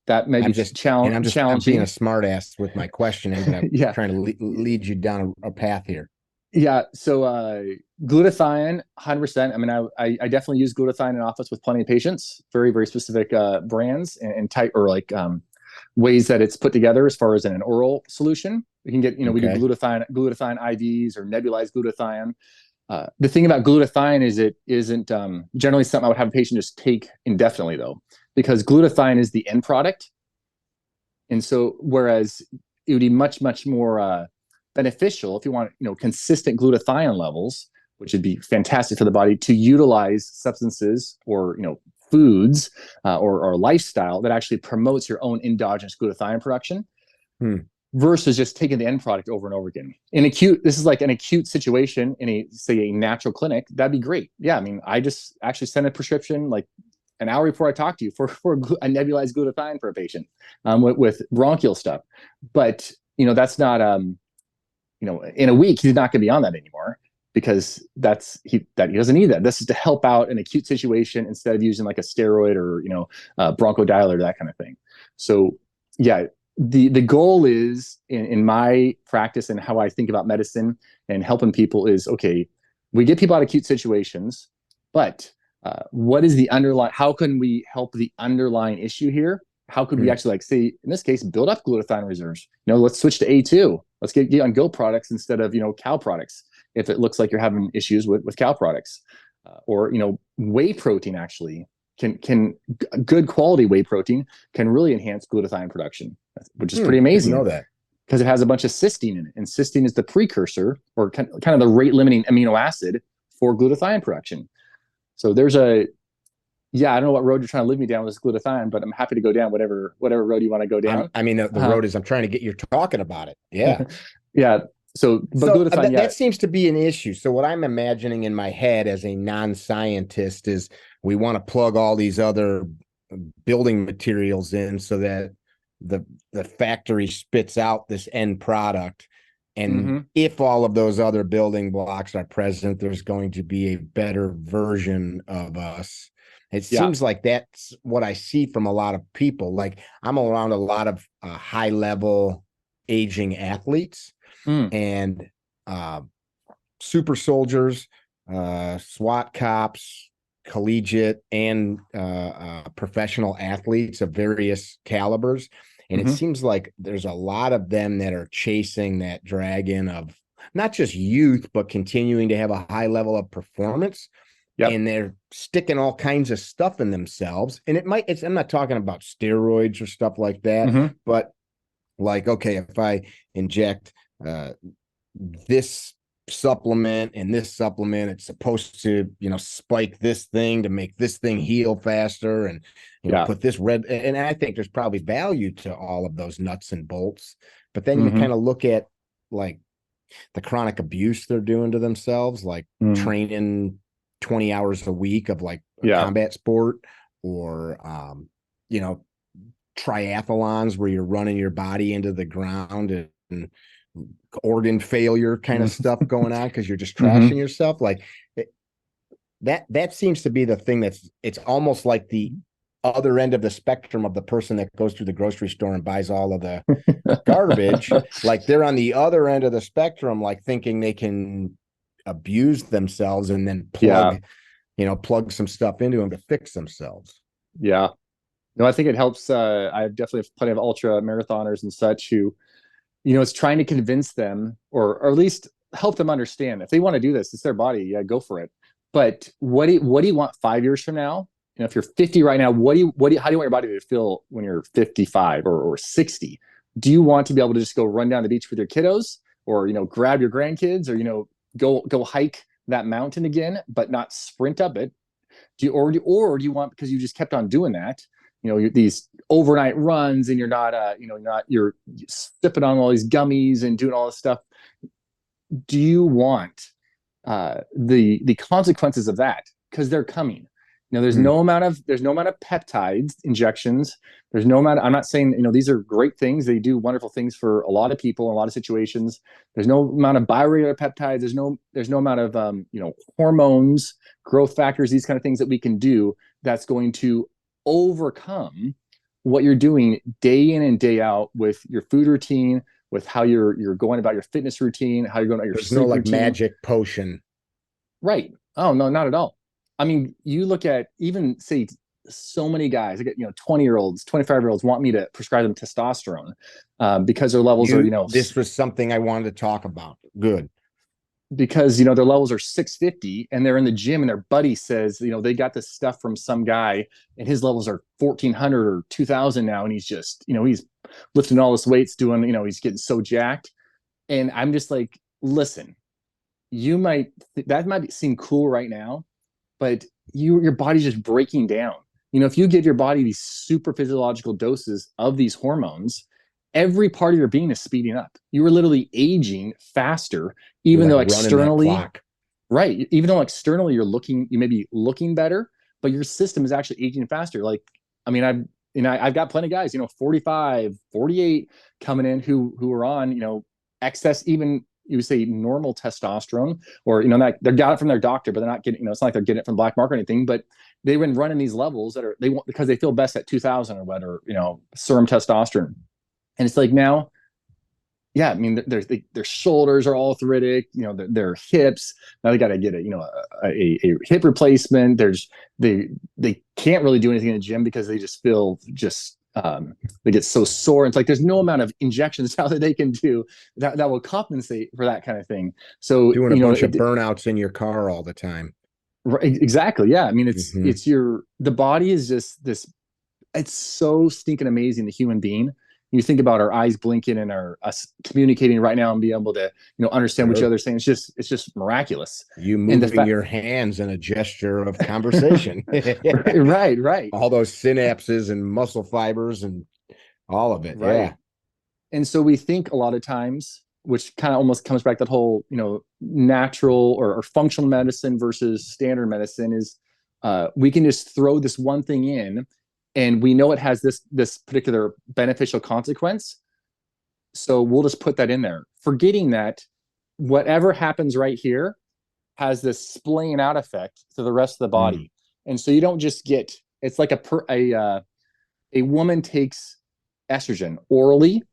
that may be I'm being a challenging. smart ass with my questioning, but I'm Yeah, trying to lead you down a path here. yeah. So glutathione, 100%. I mean, I definitely use glutathione in office with plenty of patients. Very very specific brands and type, or like ways that it's put together as far as in an oral solution. We can get, we do Okay. glutathione IVs or nebulized glutathione. The thing about glutathione is it isn't generally something I would have a patient just take indefinitely, though, because glutathione is the end product. And so, whereas it would be much, much more beneficial if you want, consistent glutathione levels, which would be fantastic for the body to utilize substances or, foods or lifestyle that actually promotes your own endogenous glutathione production. Versus just taking the end product over and over again. This is like an acute situation in a natural clinic. That'd be great. Yeah, I mean, I just actually sent a prescription like an hour before I talked to you for a nebulized glutathione for a patient with bronchial stuff. But that's not in a week he's not going to be on that anymore because he doesn't need that. This is to help out an acute situation instead of using like a steroid or bronchodilator, that kind of thing. So yeah. The goal is in my practice and how I think about medicine and helping people is, okay, we get people out of acute situations, but what is the underlying, how can we help the underlying issue here? How could we actually say, in this case, build up glutathione reserves? Let's switch to A2. Let's get on goat products instead of, cow products. If it looks like you're having issues with cow products or, whey protein actually can good quality whey protein can really enhance glutathione production, which is pretty amazing. I know that because it has a bunch of cysteine in it, and cysteine is the precursor or kind of the rate limiting amino acid for glutathione production. So there's I don't know what road you're trying to lead me down with this glutathione, but I'm happy to go down whatever road you want to go down. The road is I'm trying to get you talking about it. Yeah. Yeah. So glutathione, that seems to be an issue. So what I'm imagining in my head as a non-scientist is we want to plug all these other building materials in so that the factory spits out this end product. And if all of those other building blocks are present, there's going to be a better version of us. It seems like that's what I see from a lot of people. Like I'm around a lot of high level aging athletes and super soldiers, SWAT cops, collegiate and professional athletes of various calibers. And it seems like there's a lot of them that are chasing that dragon of not just youth, but continuing to have a high level of performance. And they're sticking all kinds of stuff in themselves. And I'm not talking about steroids or stuff like that, but like, okay, if I inject this supplement and this supplement, it's supposed to, spike this thing to make this thing heal faster and, put this red. And I think there's probably value to all of those nuts and bolts. But then you kind of look at like the chronic abuse they're doing to themselves, like training 20 hours a week of like combat sport or, triathlons where you're running your body into the ground and organ failure kind of stuff going on because you're just trashing yourself. Like that seems to be the thing it's almost like the other end of the spectrum of the person that goes through the grocery store and buys all of the garbage. Like they're on the other end of the spectrum, like thinking they can abuse themselves and then plug some stuff into them to fix themselves. Yeah. No, I think it helps. I definitely have plenty of ultra marathoners and such who, it's trying to convince them or at least help them understand if they want to do this, it's their body. Yeah, go for it. But what do you want 5 years from now? If you're 50 right now, how do you want your body to feel when you're 55 or 60? Do you want to be able to just go run down the beach with your kiddos or, grab your grandkids or, go hike that mountain again, but not sprint up it? Do you want, because you just kept on doing that, these overnight runs and you're sipping on all these gummies and doing all this stuff. Do you want the consequences of that? Because they're coming. There's no amount of peptides injections. There's no amount. I'm not saying these are great things. They do wonderful things for a lot of people in a lot of situations. There's no amount of bioregular peptides. There's no amount of hormones, growth factors, these kind of things that we can do that's going to overcome what you're doing day in and day out with your food routine, with how you're going about your fitness routine, how you're going about your sleep routine. There's no magic potion. Right. Oh, no, not at all. I mean, you look at even say so many guys, I get 20-year-olds, 25-year-olds want me to prescribe them testosterone because their levels are This was something I wanted to talk about. Good. Because their levels are 650 and they're in the gym and their buddy says they got this stuff from some guy and his levels are 1400 or 2000 now and he's just he's lifting all his weights doing he's getting so jacked. And I'm just like, listen, that might seem cool right now, but your body's just breaking down. If you give your body these super physiological doses of these hormones, every part of your being is speeding up. You are literally aging faster, You're even like though running that externally, clock. right? Even though externally you may be looking better, but your system is actually aging faster. Like, I mean, I've got plenty of guys, 45, 48 coming in who are on, excess, even you would say normal testosterone, or that they got it from their doctor, but they're not getting, it's not like they're getting it from the black market or anything, but they've been running these levels that they want because they feel best at 2000 or whatever, serum testosterone. And it's like now, yeah, I mean, their shoulders are all arthritic, their hips. Now they got to get a hip replacement. They can't really do anything in the gym because they just feel they get so sore. It's like there's no amount of injections out that they can do that will compensate for that kind of thing. So Doing a bunch of burnouts in your car all the time. Right, exactly. Yeah, I mean, Mm-hmm. the body is just this. It's so stinking amazing. The human being. You think about our eyes blinking and us communicating right now and be able to understand what each other's saying. It's just miraculous. You And the moving fact, your hands in a gesture of conversation. right, All those synapses and muscle fibers and all of it. right. Yeah. And so we think a lot of times, which kind of almost comes back that whole natural or functional medicine versus standard medicine is we can just throw this one thing in and we know it has this particular beneficial consequence, so we'll just put that in there, forgetting that whatever happens right here has this splaying out effect to the rest of the body. And so you don't just get, it's like a woman takes estrogen orally.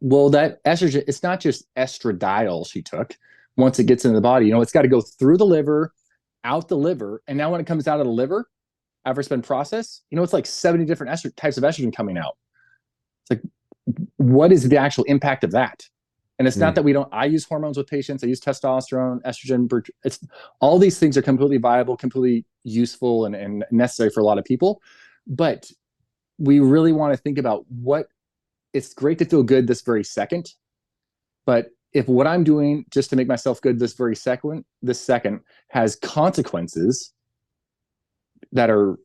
Well, that estrogen, it's not just estradiol she took. Once it gets into the body, it's got to go through the liver, out the liver. And now when it comes out of the liver, after it's been processed, it's like 70 different types of estrogen coming out. It's like, what is the actual impact of that? And it's not that I use hormones with patients. I use testosterone, estrogen. It's all these things are completely viable, completely useful and necessary for a lot of people. But we really want to think about it's great to feel good this very second. But if what I'm doing just to make myself good this second has consequences that are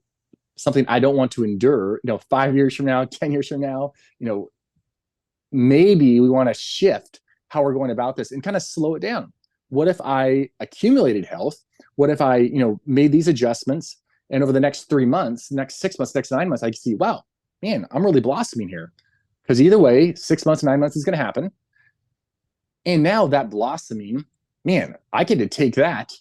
something I don't want to endure, 5 years from now, 10 years from now, maybe we want to shift how we're going about this and kind of slow it down. What if I accumulated health? What if I, made these adjustments and over the next 3 months, next 6 months, next 9 months, I can see, wow, man, I'm really blossoming here. Because either way, 6 months, 9 months is going to happen. And now that blossoming, man, I get to take that.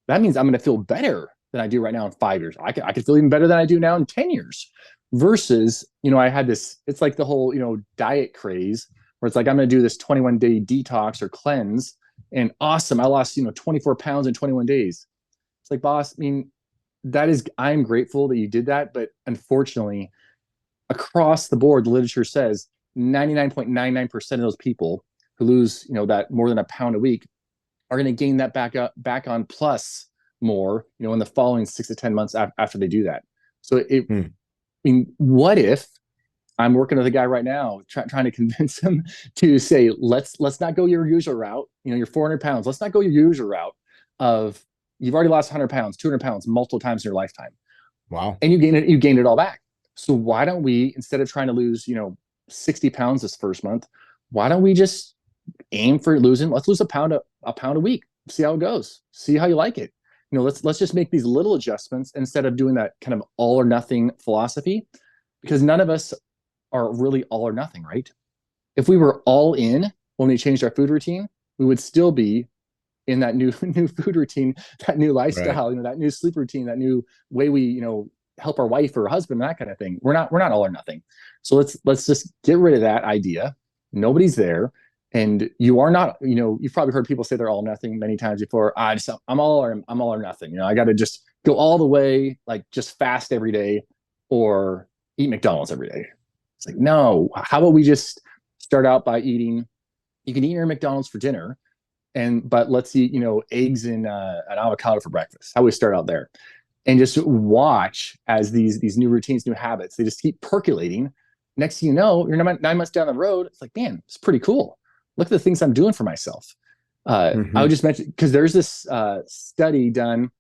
That means I'm going to feel better than I do right now in 5 years. I could feel even better than I do now in 10 years. Versus, I had this, it's like the whole, diet craze where it's like, I'm going to do this 21-day detox or cleanse. And awesome, I lost, 24 pounds in 21 days. It's like, boss, I mean, I'm grateful that you did that. But unfortunately, across the board, the literature says 99.99% of those people who lose, that more than a pound a week are going to gain that back on plus more, in the following 6 to 10 months after they do that. So I mean, what if I'm working with a guy right now, trying to convince him to say, let's not go your usual route. You're 400 pounds. Let's not go your usual route of you've already lost 100 pounds, 200 pounds multiple times in your lifetime. Wow. And you gained it all back. So why don't we, instead of trying to lose, 60 pounds this first month, why don't we just aim for let's lose a pound a week, see how it goes, see how you like it. Let's just make these little adjustments instead of doing that kind of all or nothing philosophy, because none of us are really all or nothing, right? If we were all in when we changed our food routine, we would still be in that new food routine, that new lifestyle, right. That new sleep routine, that new way we, help our wife or husband, that kind of thing. We're not all or nothing. So let's just get rid of that idea. Nobody's there. And you are not, you've probably heard people say they're all nothing many times before. I'm all or nothing. I got to just go all the way, like just fast every day or eat McDonald's every day. It's like, no, how about we just start out by you can eat your McDonald's for dinner, but let's eat, eggs and an avocado for breakfast. How we start out there and just watch as these new routines, new habits, they just keep percolating. Next thing you know, you're 9 months down the road. It's like, man, it's pretty cool. Look at the things I'm doing for myself. I would just mention, because there's this study done.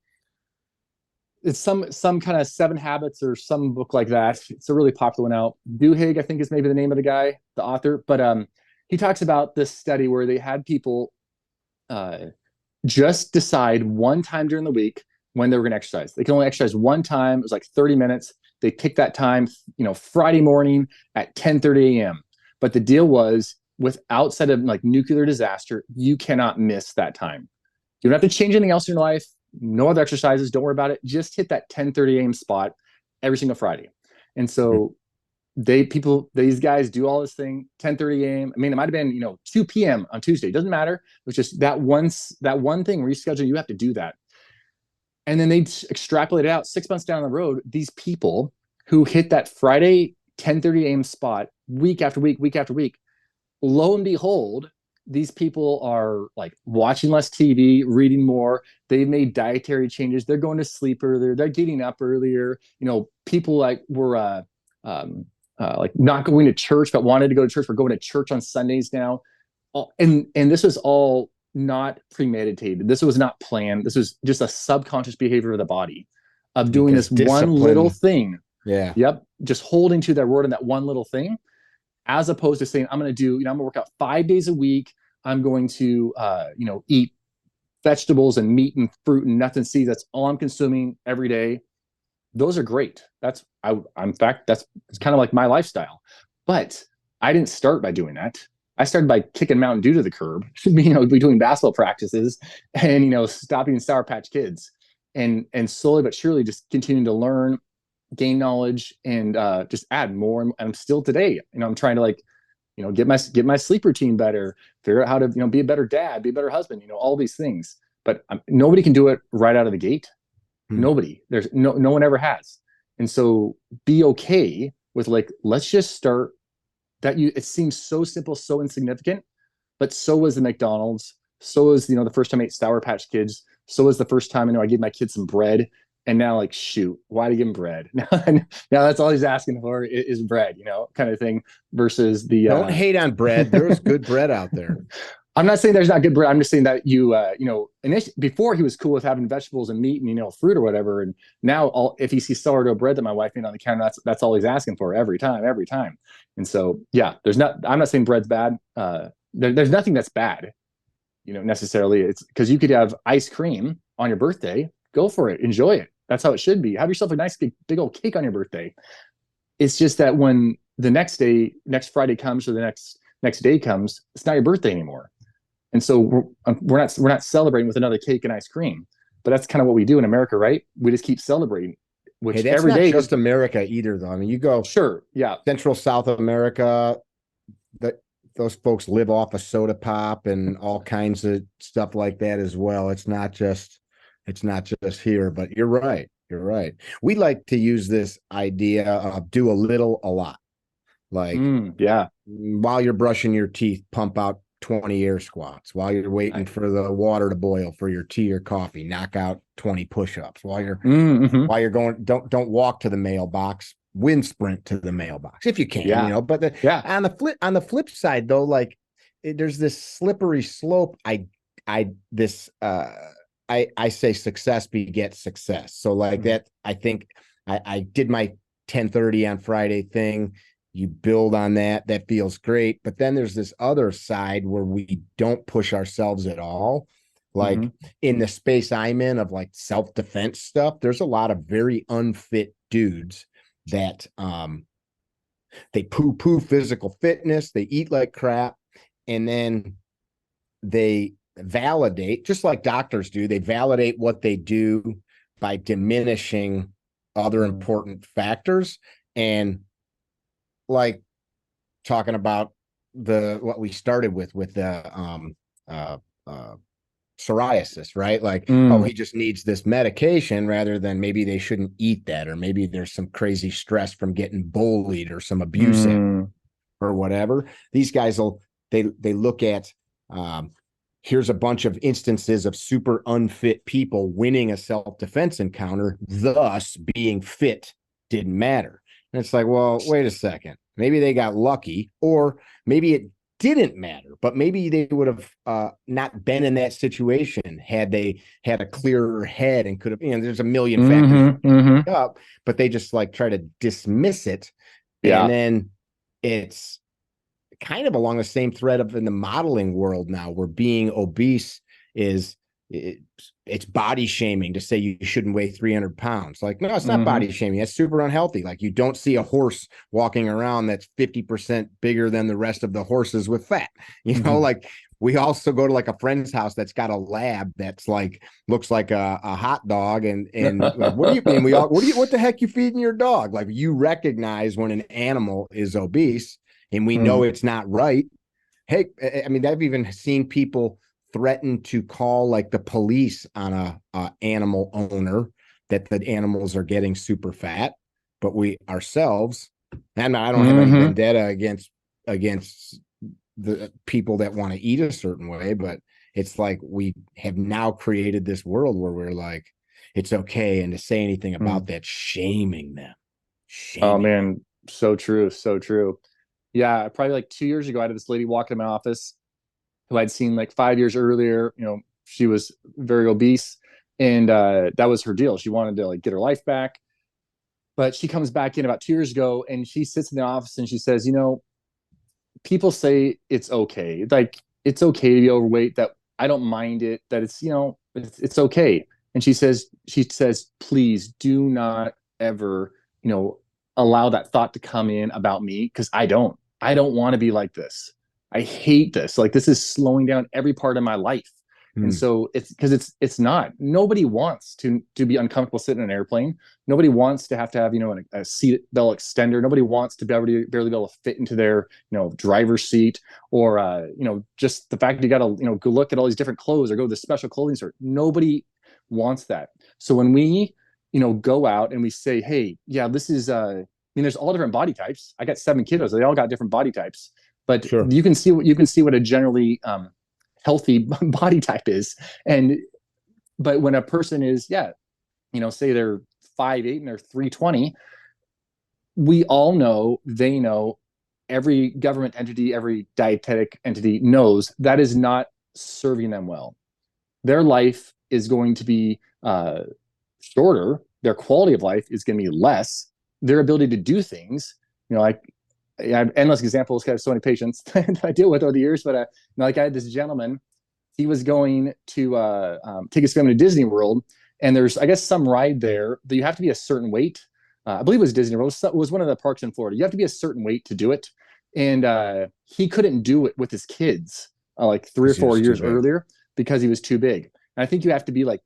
It's some kind of 7 habits or some book like that. It's a really popular one out. Duhigg, I think, is maybe the name of the guy, the author. But he talks about this study where they had people uh, just decide one time during the week when they were going to exercise. They can only exercise one time. It was like 30 minutes. They picked that time, Friday morning at 10:30 a.m. But the deal was, with outside of like nuclear disaster, you cannot miss that time. You don't have to change anything else in your life. No other exercises. Don't worry about it. Just hit that 10:30 a.m. spot every single Friday. And so these guys do all this thing 10:30 a.m. I mean, it might have been 2 p.m. on Tuesday. It doesn't matter. It was just that one thing reschedule. You have to do that. And then they extrapolate it out 6 months down the road. These people who hit that Friday 10:30 a.m. spot week after week after week, lo and behold, these people are like watching less TV, reading more. They've made dietary changes. They're going to sleep earlier. They're getting up earlier. People like were like not going to church, but wanted to go to church. We're going to church on Sundays now. And this was all not premeditated. This was not planned. This was just a subconscious behavior of the body of doing this one little thing. Yeah. Yep. Just holding to that word and that one little thing, as opposed to saying, I'm going to work out 5 days a week. I'm going to, eat vegetables and meat and fruit and nuts and seeds. That's all I'm consuming every day. Those are great. In fact, that's kind of like my lifestyle. But I didn't start by doing that. I started by kicking Mountain Dew to the curb, doing basketball practices and, stopping Sour Patch Kids and slowly but surely just continuing to learn, gain knowledge, and just add more. And I'm still today, I'm trying to get my sleep routine better, figure out how to, be a better dad, be a better husband, all these things. But nobody can do it right out of the gate. Nobody. There's no one ever has. And so be okay with let's just start. It seems so simple, so insignificant, but so was the McDonald's. So was, the first time I ate Sour Patch Kids. So was the first time, I gave my kids some bread. And now, shoot, why do you give him bread? Now that's all he's asking for is bread, kind of thing, versus the... Don't hate on bread. There's good bread out there. I'm not saying there's not good bread. I'm just saying that before he was cool with having vegetables and meat and, fruit or whatever. And now if he sees sourdough bread that my wife made on the counter, that's all he's asking for every time. And so, yeah, I'm not saying bread's bad. There's nothing that's bad, necessarily. It's because you could have ice cream on your birthday. Go for it. Enjoy it. That's how it should be. Have yourself a nice big old cake on your birthday. It's just that when the next Friday comes, or the next day comes, it's not your birthday anymore. And so we're not celebrating with another cake and ice cream. But that's kind of what we do in America, right? We just keep celebrating. Which that's every not day just America either, though. I mean, you go Central South America, those folks live off of soda pop and all kinds of stuff like that as well. It's not just here, but you're right. We like to use this idea of do a little, a lot. While you're brushing your teeth, pump out 20 air squats. While you're waiting for the water to boil for your tea or coffee, knock out 20 push-ups. While you're going, don't walk to the mailbox, wind sprint to the mailbox if you can, But on the flip side though, there's this slippery slope. I say success begets success. So that, I think I did my 10:30 on Friday thing. You build on that. That feels great. But then there's this other side where we don't push ourselves at all. In the space I'm in of self-defense stuff, there's a lot of very unfit dudes that they poo-poo physical fitness. They eat like crap. And then they validate, just like doctors do, they validate what they do by diminishing other important factors. And talking about what we started with the psoriasis, right? He just needs this medication, rather than maybe they shouldn't eat that, or maybe there's some crazy stress from getting bullied or some abuse or whatever. These guys they look at here's a bunch of instances of super unfit people winning a self-defense encounter, thus being fit didn't matter. And it's well, wait a second. Maybe they got lucky, or maybe didn't matter, but maybe they would have not been in that situation had they had a clearer head and could have, there's a million factors up, but they just like try to dismiss it. Yeah. And then it's kind of along the same thread of in the modeling world now, where being obese is it's body shaming to say you shouldn't weigh 300 pounds. Like, no, it's not body shaming. That's super unhealthy. Like, you don't see a horse walking around that's 50% bigger than the rest of the horses with fat. Like, we also go to like a friend's house that's got a lab that's like looks like a hot dog, and like, what do you mean? What the heck you feeding your dog? Like, you recognize when an animal is obese, and we know it's not right. Hey, I mean, I've even seen people threaten to call like the police on a animal owner that the animals are getting super fat, but we ourselves, and I don't have any vendetta against the people that want to eat a certain way, but it's like we have now created this world where we're like, it's okay, and to say anything about that, shaming them. Oh man, so true, so true. Yeah, probably like 2 years ago, I had this lady walk in my office who I'd seen like 5 years earlier. She was very obese, and that was her deal. She wanted to like get her life back, but she comes back in about 2 years ago, and she sits in the office and she says, people say it's okay, like it's okay to be overweight. That I don't mind it. That it's okay. And she says, please do not ever allow that thought to come in about me, because I don't want to be like this. I hate this. Like, this is slowing down every part of my life. And so it's because it's not. Nobody wants to be uncomfortable sitting in an airplane. Nobody wants to have a seat belt extender. Nobody wants to barely be able to fit into their driver's seat, or just the fact that you got to go look at all these different clothes or go to the special clothing store. Nobody wants that. So when we go out and we say, hey, yeah, this is there's all different body types. I got 7 kiddos. They all got different body types, but you can see what a generally healthy body type is. But when a person is, say they're 5'8" and they're 320, we all know, they know, every government entity, every dietetic entity knows that is not serving them well. Their life is going to be shorter. Their quality of life is going to be less. Their ability to do things, like, I have endless examples. I have so many patients that I deal with over the years, but like, I had this gentleman. He was going to take his family to Disney World, and there's, I guess, some ride there that you have to be a certain weight. I believe it was Disney World. It was one of the parks in Florida. You have to be a certain weight to do it, and he couldn't do it with his kids like 3 or 4 years earlier because he was too big. And I think you have to be like,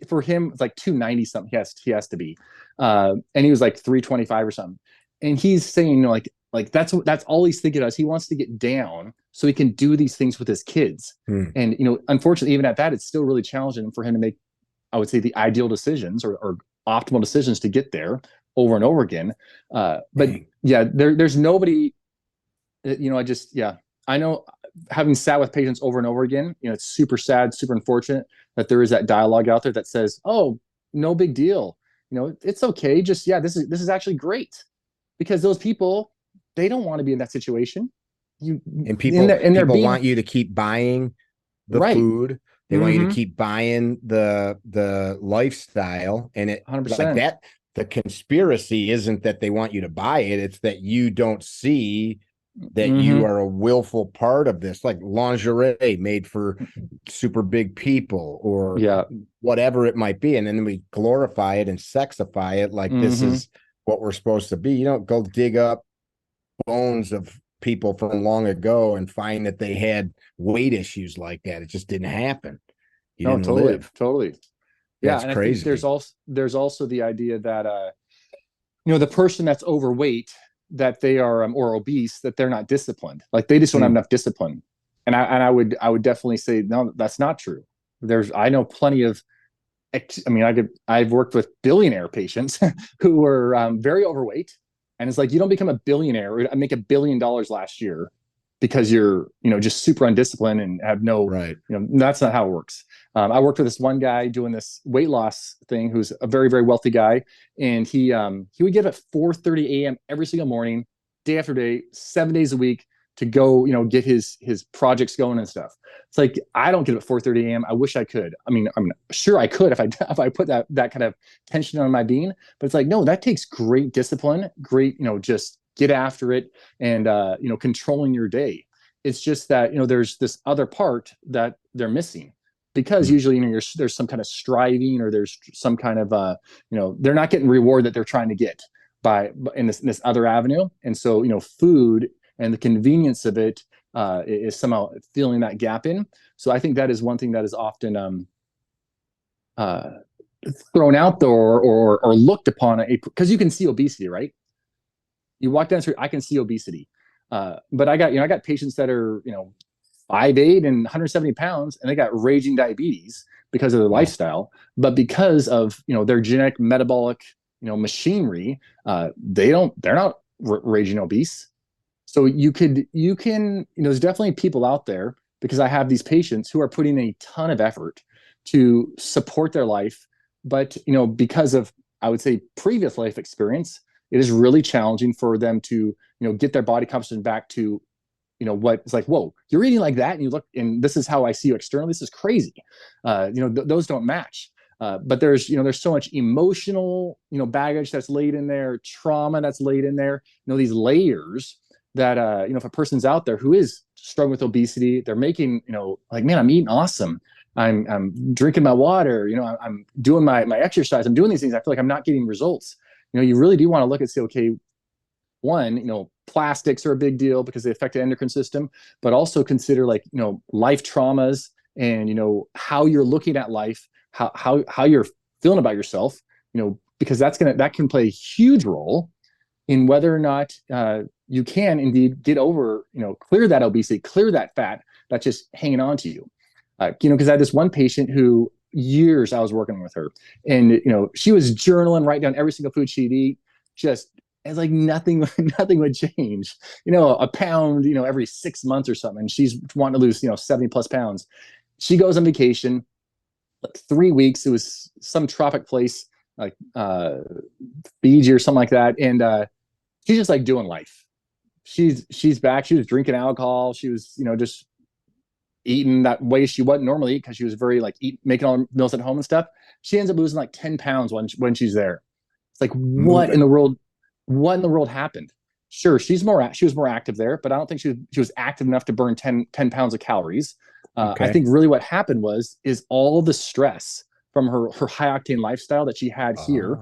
for him, it's like 290 something. He has to be, and he was like 325 or something. And he's saying, like that's all he's thinking of. He wants to get down so he can do these things with his kids. And unfortunately, even at that, it's still really challenging for him to make, I would say, the ideal decisions or optimal decisions to get there over and over again. But yeah, there's nobody. I know, having sat with patients over and over again, it's super sad, super unfortunate that there is that dialogue out there that says, oh, no big deal. It's okay. Just, this is actually great, because those people, they don't want to be in that situation. People want you to keep buying the food. They want you to keep buying the lifestyle, and it 100%. Like that. The conspiracy isn't that they want you to buy it; it's that you don't see that you are a willful part of this, like lingerie made for super big people, or whatever it might be, and then we glorify it and sexify it like this is what we're supposed to be. You don't go dig up bones of people from long ago and find that they had weight issues like that. It just didn't happen. You didn't live. Totally. Yeah, and crazy. I think there's also the idea that the person that's overweight, that they are or obese, that they're not disciplined. Like, they just don't have enough discipline. And I would definitely say, no, that's not true. I know plenty of, I've worked with billionaire patients who were very overweight, and it's like, you don't become a billionaire. I make $1 billion last year because you're just super undisciplined and have no that's not how it works. I worked with this one guy doing this weight loss thing, who's a very, very wealthy guy, and he would get up at 4:30 a.m. every single morning, day after day, 7 days a week, to go, get his projects going and stuff. It's like, I don't get up at 4:30 a.m. I wish I could. I mean, I'm sure I could if I put that kind of tension on my being, but it's like, no, that takes great discipline, great, just get after it, and controlling your day. It's just that, there's this other part that they're missing, because usually, there's some kind of striving, or there's some kind of, they're not getting reward that they're trying to get in this other avenue. And so, food and the convenience of it is somehow filling that gap in. So I think that is one thing that is often thrown out there, or looked upon, because you can see obesity, right? You walk down the street, I can see obesity. But I got patients that are, 5'8" and 170 pounds, and they got raging diabetes because of their lifestyle. But because of, their genetic metabolic, machinery, they're not raging obese. So you can, there's definitely people out there, because I have these patients who are putting a ton of effort to support their life. But, because of, I would say, previous life experience, it is really challenging for them to, get their body composition back to, what it's like, whoa, you're eating like that, and you look, and this is how I see you externally. This is crazy. Those don't match. But there's so much emotional, baggage that's laid in there, trauma that's laid in there, these layers that, if a person's out there who is struggling with obesity, they're making, like, man, I'm eating awesome. I'm drinking my water, I'm doing my exercise. I'm doing these things. I feel like I'm not getting results. You really do want to look and say, okay, one, plastics are a big deal because they affect the endocrine system, but also consider, like, life traumas, and, how you're looking at life, how you're feeling about yourself, because that can play a huge role in whether or not you can indeed get over, clear that obesity, clear that fat that's just hanging on to you. Because I had this one patient who, years I was working with her, and, she was journaling, writing down every single food she'd eat. Just, it's like nothing would change, a pound, every 6 months or something. And she's wanting to lose, 70 plus pounds. She goes on vacation, like 3 weeks. It was some tropic place, like Fiji or something like that. And she's just like doing life. She's back. She was drinking alcohol. She was, just eating that way she wouldn't normally eat, because she was very, like, making all her meals at home and stuff. She ends up losing like 10 pounds when she's there. It's like, what in the world happened? Sure, she was more active there, but I don't think she was active enough to burn 10 pounds of calories. I think really what happened is all the stress from her high octane lifestyle that she had here,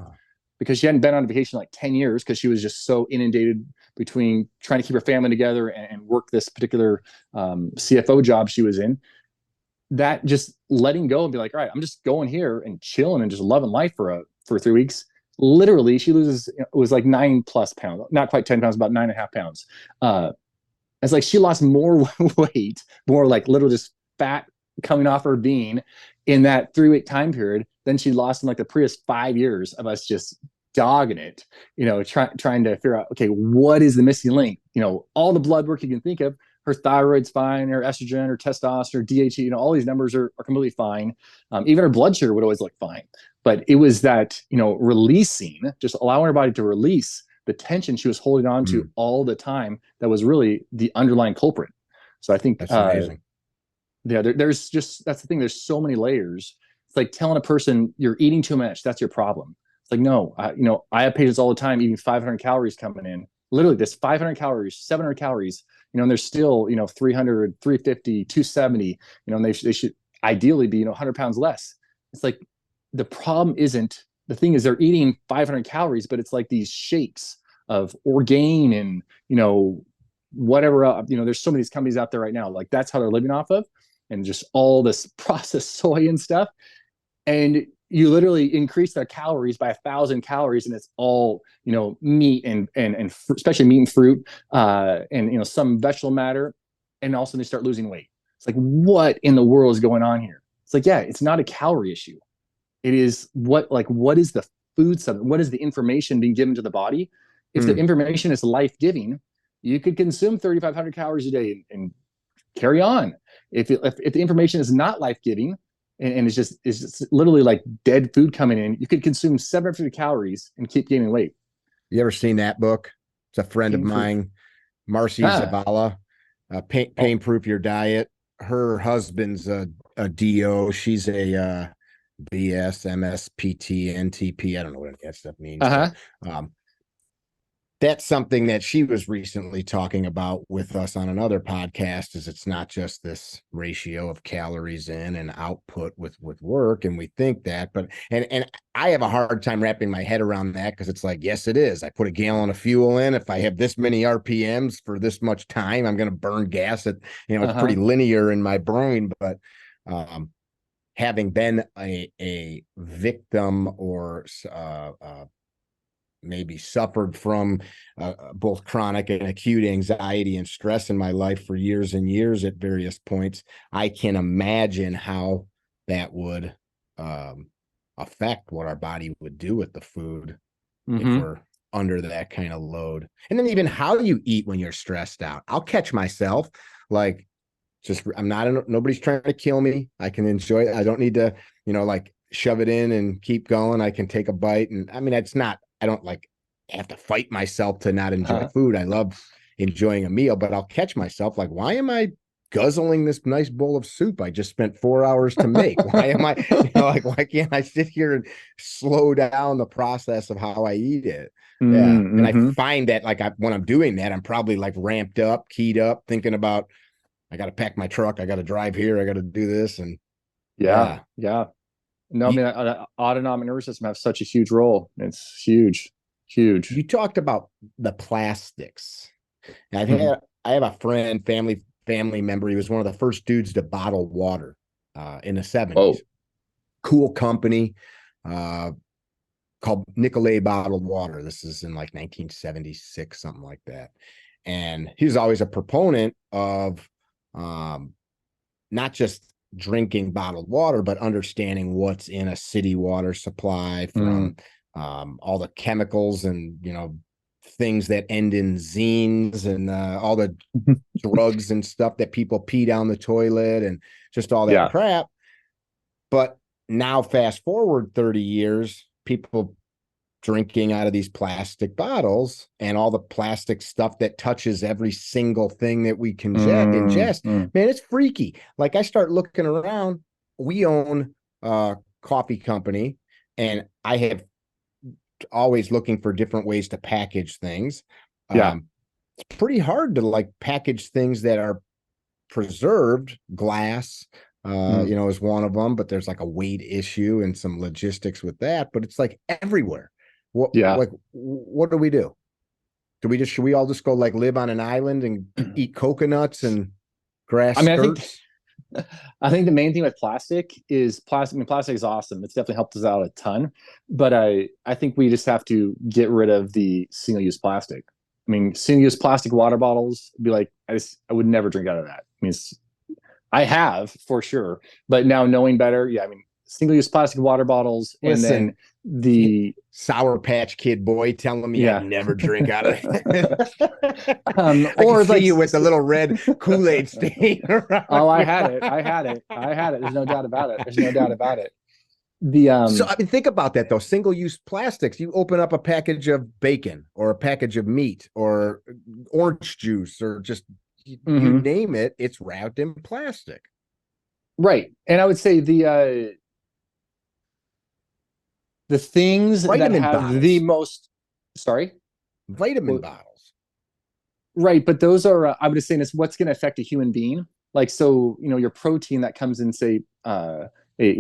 because she hadn't been on vacation in like 10 years, because she was just so inundated between trying to keep her family together and work this particular CFO job she was in. That just letting go and be like, all right, I'm just going here and chilling and just loving life for 3 weeks. Literally, she loses, it was like 9+ pounds, not quite 10 pounds, about 9.5 pounds. It's like she lost more weight, more like little just fat coming off her being in that 3-week time period than she lost in like the previous 5 years of us just dogging it, trying to figure out, okay, what is the missing link? All the blood work you can think of, her thyroid's fine, her estrogen, her testosterone, DHE, all these numbers are completely fine. Even her blood sugar would always look fine. But it was that, releasing, just allowing her body to release the tension she was holding on to all the time that was really the underlying culprit. So I think that's amazing. Yeah, there's just, that's the thing. There's so many layers. It's like telling a person you're eating too much, that's your problem. It's like, no, I have patients all the time eating 500 calories coming in. Literally, this 500 calories, 700 calories, and they're still, 300, 350, 270, and they should ideally be, 100 pounds less. It's like, the problem isn't, the thing is they're eating 500 calories, but it's like these shakes of Orgain and, whatever else, there's so many these companies out there right now, like that's how they're living off of, and just all this processed soy and stuff. And you literally increase their calories by 1,000 calories, and it's all, meat and especially meat and fruit, and, some vegetable matter. And also they start losing weight. It's like, what in the world is going on here? It's like, yeah, it's not a calorie issue. It is what is the food substance? What is the information being given to the body? If the information is life-giving, you could consume 3,500 calories a day and carry on. If the information is not life-giving, and it's just literally like dead food coming in, you could consume 750 calories and keep gaining weight. You ever seen that book? It's a friend of mine, Marcy Zavala. Pain Proof Your Diet. Her husband's a DO. She's a BS, MSPT, NTP. I don't know what any of that stuff means, Uh-huh. but that's something that she was recently talking about with us on another podcast. Is it's not just this ratio of calories in and output with work, and we think that, but and I have a hard time wrapping my head around that, because it's like, yes, it is. I put a gallon of fuel in. If I have this many RPMs for this much time, I'm going to burn gas. It's pretty linear in my brain, but having been a victim or maybe suffered from both chronic and acute anxiety and stress in my life for years and years at various points, I can imagine how that would affect what our body would do with the food if we're under that kind of load. And then even how you eat when you're stressed out. I'll catch myself like, nobody's trying to kill me. I can enjoy it. I don't need to, like shove it in and keep going. I can take a bite. And I mean, I don't like have to fight myself to not enjoy food. I love enjoying a meal, but I'll catch myself like, why am I guzzling this nice bowl of soup I just spent 4 hours to make? Why am I, why can't I sit here and slow down the process of how I eat it? Yeah. And I find that when I'm doing that, I'm probably like ramped up, keyed up, thinking about, I got to pack my truck. I got to drive here. I got to do this. And yeah. No, I mean, autonomic nervous system have such a huge role. It's huge. You talked about the plastics. I have a friend, family member. He was one of the first dudes to bottle water in the 70s. Oh. Cool company called Nicolay Bottled Water. This is in like 1976, something like that. And he was always a proponent of not just drinking bottled water, but understanding what's in a city water supply, from all the chemicals and things that end in zines and all the drugs and stuff that people pee down the toilet and just all that crap. But now fast forward 30 years, people drinking out of these plastic bottles and all the plastic stuff that touches every single thing that we can ingest. Man, it's freaky. Like, I start looking around. We own a coffee company, and I have always looking for different ways to package things. It's pretty hard to like package things that are preserved. Glass is one of them, but there's like a weight issue and some logistics with that, but it's like everywhere. What do we do? Should we all just go like live on an island and eat coconuts and grass skirts? I think the main thing with plastic is plastic. I mean, plastic is awesome. It's definitely helped us out a ton, but I think we just have to get rid of the single-use plastic. I mean, single-use plastic water bottles, be like, I would never drink out of that. I mean, I have for sure, but now knowing better, I mean, single-use plastic water bottles. Listen, and then the Sour Patch Kid boy telling me I'd never drink out of it. Or see you with the little red Kool-Aid stain around. Oh, I had it. There's no doubt about it. So I mean, think about that though. Single-use plastics. You open up a package of bacon or a package of meat or orange juice or just you name it, it's wrapped in plastic. Right. And I would say the things vitamin that have bottles. the most vitamin bottles. Right. But those are, I would say, it's what's going to affect a human being. Like, so, your protein that comes in, say, a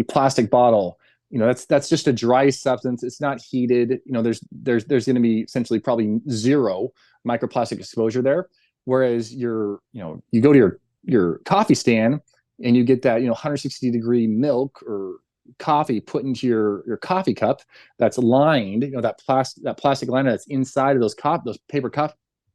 plastic bottle, that's just a dry substance. It's not heated. There's going to be essentially probably zero microplastic exposure there. Whereas you go to your coffee stand and you get that, 160-degree milk or coffee put into your coffee cup that's lined, that plastic liner that's inside of those paper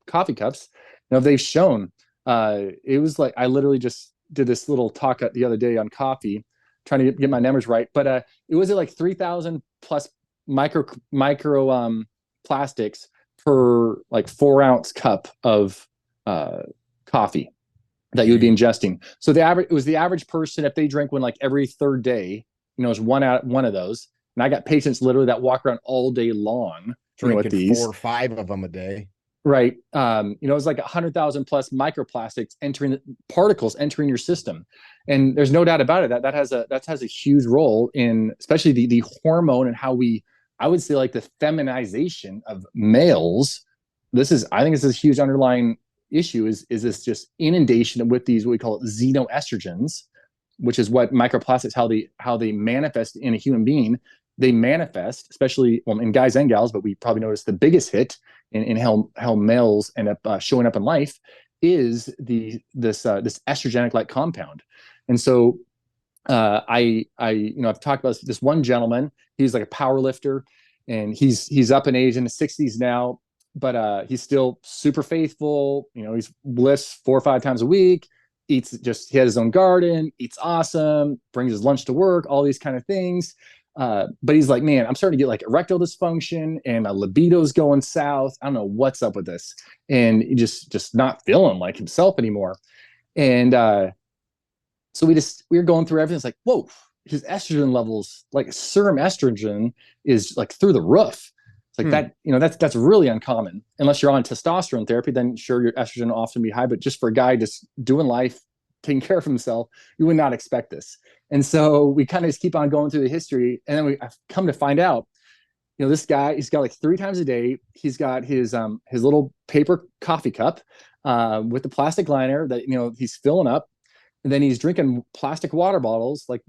coffee cups. They've shown, it was like, I literally just did this little talk the other day on coffee, trying to get my numbers right, but it was at like 3,000 plus micro plastics per like 4-ounce cup of coffee that you would be ingesting. So it was the average person, if they drink one like every third day, is one of those. And I got patients literally that walk around all day long drinking these 4 or 5 of them a day. right? It's like 100,000 plus microplastics particles entering your system, and there's no doubt about it that that has a huge role in, especially the hormone and how I would say, like, the feminization of males. I think this is a huge underlying issue, is this just inundation with these, what we call xenoestrogens, which is what microplastics, how they manifest in a human being. They manifest, especially, well, in guys and gals, but we probably notice the biggest hit in how males end up showing up in life is this estrogenic like compound. And so I've talked about this one gentleman. He's like a power lifter, and he's up in age, in his 60s now, but he's still super faithful. He's lifts 4 or 5 times a week, he has his own garden, eats awesome, brings his lunch to work, all these kind of things. But he's like, man, I'm starting to get like erectile dysfunction, and my libido's going south. I don't know what's up with this, and he just not feeling like himself anymore. And so we were going through everything. It's like, whoa, his estrogen levels, like serum estrogen, is like through the roof. It's like that's really uncommon. Unless you're on testosterone therapy, then sure, your estrogen will often be high. But just for a guy just doing life, taking care of himself, you would not expect this. And so we kind of just keep on going through the history, and then I've come to find out, this guy, he's got like 3 times a day, he's got his little paper coffee cup with the plastic liner that he's filling up, and then he's drinking plastic water bottles, like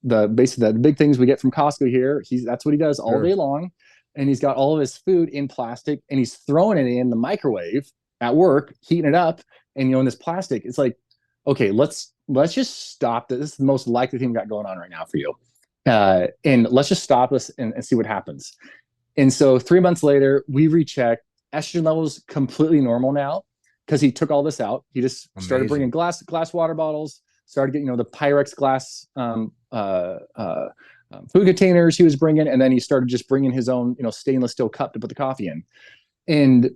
basically the big things we get from Costco here. That's what he does all day long, and he's got all of his food in plastic, and he's throwing it in the microwave at work, heating it up, and in this plastic, it's like, okay, let's just stop this. This is the most likely thing we got going on right now for you. And let's just stop this and see what happens. And so 3 months later, we recheck. Estrogen levels completely normal now, because he took all this out. He just started bringing glass water bottles, started getting, the Pyrex glass food containers he was bringing. And then he started just bringing his own, stainless steel cup to put the coffee in. And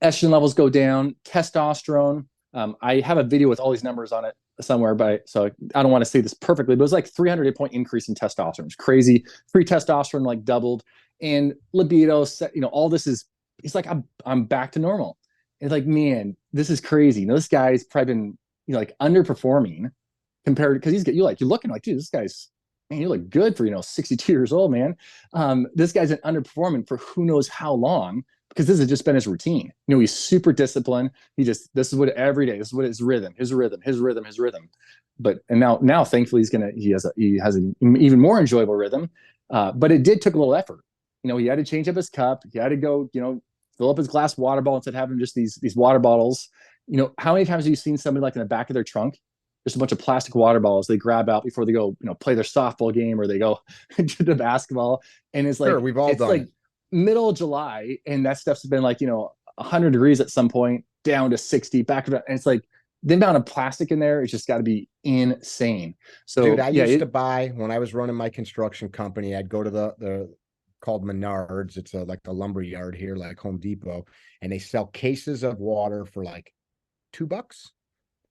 estrogen levels go down, testosterone. I have a video with all these numbers on it somewhere, so I don't want to say this perfectly, but it was like 300 point increase in testosterone. It's crazy. Free testosterone like doubled, and libido, all this is, he's like, I'm back to normal. It's like, man, this is crazy. This guy's probably been, like underperforming compared, because you're looking like, dude, this guy's, man, you look good for, 62 years old, man. This guy's been underperforming for who knows how long, because this has just been his routine. He's super disciplined. This is what every day, this is what his rhythm. But now thankfully he has an even more enjoyable rhythm. But it took a little effort. He had to change up his cup. He had to go, fill up his glass water bottle instead of having just these water bottles. How many times have you seen somebody like in the back of their trunk, just a bunch of plastic water bottles they grab out before they go, play their softball game, or they go to the basketball? And it's like, we've all done like it. Middle of July, and that stuff's been like 100 degrees at some point, down to 60, back to, and it's like the amount of plastic in there, it's just got to be insane. So dude, I used to buy, when I was running my construction company, I'd go to the called Menards. It's like a lumber yard here, like Home Depot, and they sell cases of water for like $2.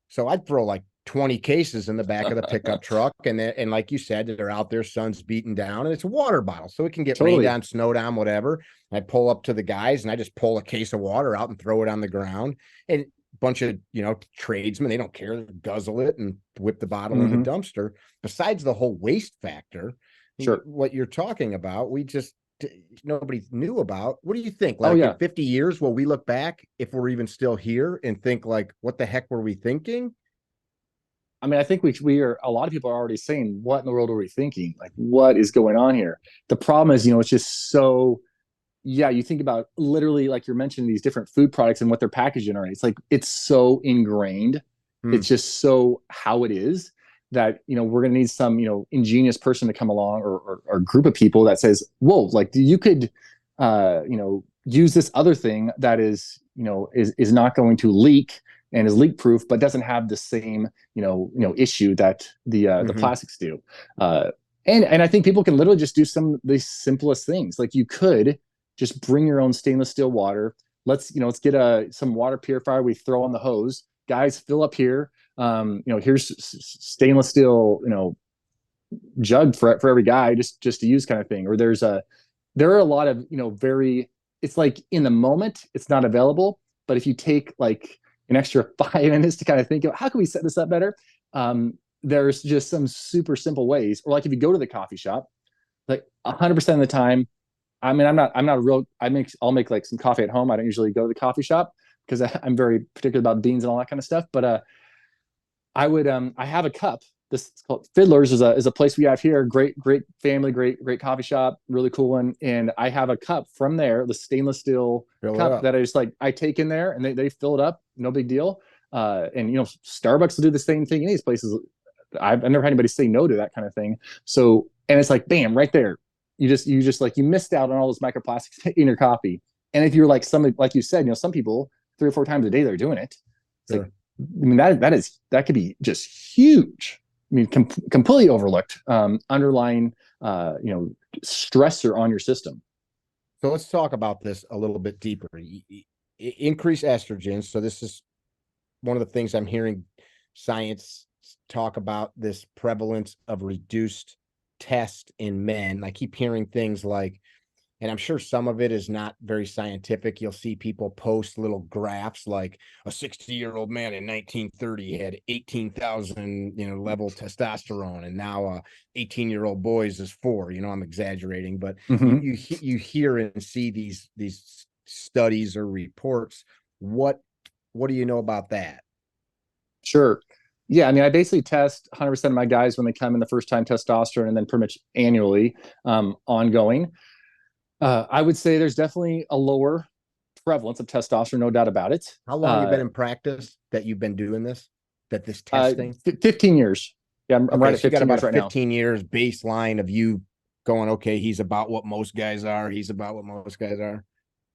So I'd throw like 20 cases in the back of the pickup truck, and like you said, they're out there, sun's beating down, and it's a water bottle, so it can get rained on, snowed on, whatever. I pull up to the guys, and I just pull a case of water out and throw it on the ground, and a bunch of tradesmen, they don't care, they guzzle it and whip the bottle in the dumpster. Besides the whole waste factor, what you're talking about, nobody knew about. What do you think? Like, in 50 years, will we look back, if we're even still here, and think like, what the heck were we thinking? I mean, I think we are, a lot of people are already saying, what in the world are we thinking? Like, what is going on here? The problem is, it's just so, you think about literally, like you're mentioning, these different food products and what they're packaging are. It's like, it's so ingrained. It's just so how it is, that, we're going to need some, ingenious person to come along, or group of people that says, whoa, like you could, use this other thing that is, is not going to leak and is leak proof, but doesn't have the same, issue that the plastics do. And I think people can literally just do some of the simplest things. Like, you could just bring your own stainless steel water. Let's get some water purifier we throw on the hose. Guys, fill up here. Here's stainless steel, jug for every guy, just to use, kind of thing. Or there are a lot of, very it's like in the moment, it's not available. But if you take like an extra 5 minutes to kind of think of how can we set this up better, there's just some super simple ways. Or like if you go to the coffee shop, like 100% of the time, I mean, I'm not a real, I'll make like some coffee at home. I don't usually go to the coffee shop because I'm very particular about beans and all that kind of stuff. But I have a cup. This is called Fiddler's is a place we have here. Great family, great coffee shop, really cool one. And I have a cup from there, the stainless steel cup that I just like I take in there and they fill it up, no big deal. And Starbucks will do the same thing in these places. I've never had anybody say no to that kind of thing. So and it's like bam, right there. You just like you missed out on all those microplastics in your coffee. And if you're like some like you said, some people 3 or 4 times a day they're doing it. It's like I mean that could be just huge. I mean, completely overlooked underlying, stressor on your system. So let's talk about this a little bit deeper. Increase estrogen. So this is one of the things I'm hearing science talk about, this prevalence of reduced test in men. I keep hearing things like, and I'm sure some of it is not very scientific. You'll see people post little graphs like a 60-year-old man in 1930 had 18,000, level testosterone, and now 18-year-old boys is 4. I'm exaggerating, but you hear and see these studies or reports. What do you know about that? Sure. Yeah, I mean, I basically test 100% of my guys when they come in the first time testosterone, and then pretty much annually, ongoing. I would say there's definitely a lower prevalence of testosterone, no doubt about it. How long you been in practice that you've been doing this? This testing? 15 years. Yeah, I'm right at 15 years right now. 15 years baseline of you going, okay, he's about what most guys are. He's about what most guys are.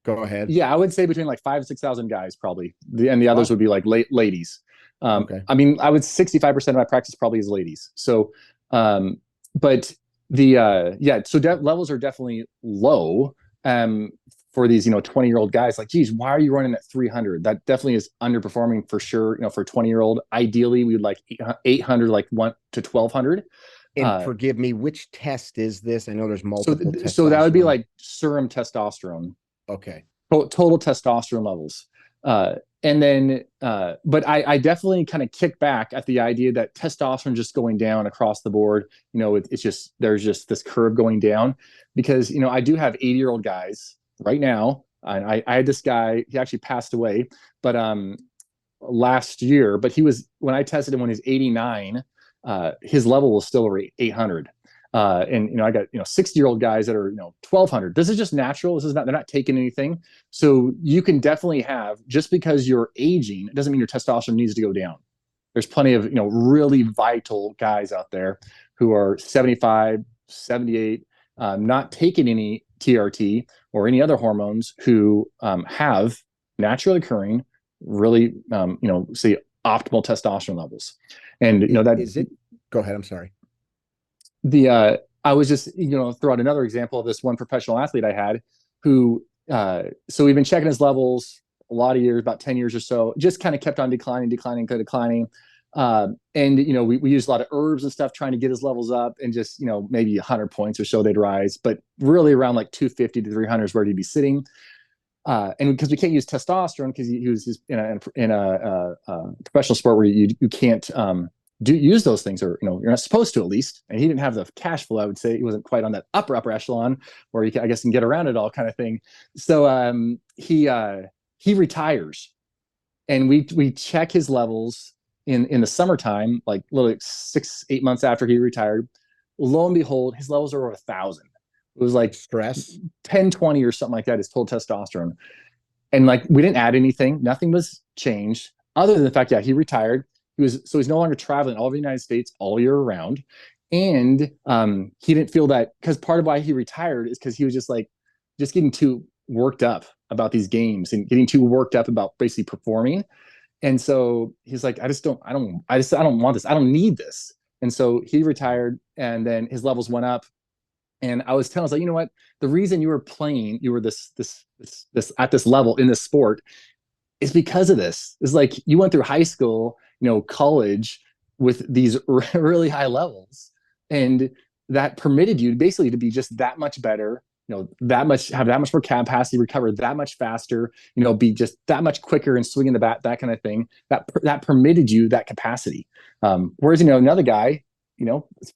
Go ahead. Yeah, I would say between like 5,000 and 6,000 guys probably, and the others would be like ladies. Okay. I mean, I would 65% of my practice probably is ladies. So, but so levels are definitely low for these 20-year-old guys. Like, geez, why are you running at 300? That definitely is underperforming for sure. For a 20-year-old, ideally we would like 800, like 1 to 1,200. And forgive me, which test is this? I know there's multiple. So that would be like serum testosterone. Okay. Total testosterone levels. And then, but I definitely kind of kick back at the idea that testosterone just going down across the board. It's just, there's just this curve going down because, I do have 80-year-old guys right now. And I had this guy, he actually passed away, but last year, but when I tested him when he's 89, his level was still over 800. And I got 60-year-old guys that are 1,200. This is just natural. They're not taking anything. So you can definitely have, just because you're aging, it doesn't mean your testosterone needs to go down. There's plenty of really vital guys out there who are 75, 78, not taking any TRT or any other hormones, who have naturally occurring, really say optimal testosterone levels. And that is it. Go ahead. I'm sorry. I was just, throw out another example of this one professional athlete I had who, so we've been checking his levels a lot of years, about 10 years or so, just kind of kept on declining. And, we used a lot of herbs and stuff trying to get his levels up, and just, maybe 100 points or so they'd rise, but really around like 250 to 300 is where he'd be sitting. And because we can't use testosterone because he was just in a professional sport where you can't, use those things, or you're not supposed to, at least. And he didn't have the cash flow. I would say he wasn't quite on that upper echelon where I guess can get around it all kind of thing. So he retires, and we check his levels in the summertime, like literally 6-8 months after he retired. Lo and behold, his levels are over 1,000. It was like stress 1020 or something like that, his total testosterone. And like, we didn't add anything, nothing was changed other than the fact, he retired. He's no longer traveling all over the United States all year round. And he didn't feel that, because part of why he retired is because he was just getting too worked up about these games and getting too worked up about basically performing. And so he's like, I don't want this. I don't need this. And so he retired, and then his levels went up. And I was like, you know what? The reason you were playing, you were this at this level in this sport, is because of this. It's like you went through high school, college with these really high levels, and that permitted you basically to be just that much better have that much more capacity, recover that much faster, be just that much quicker and swinging the bat, that kind of thing. That permitted you that capacity. Whereas, another guy,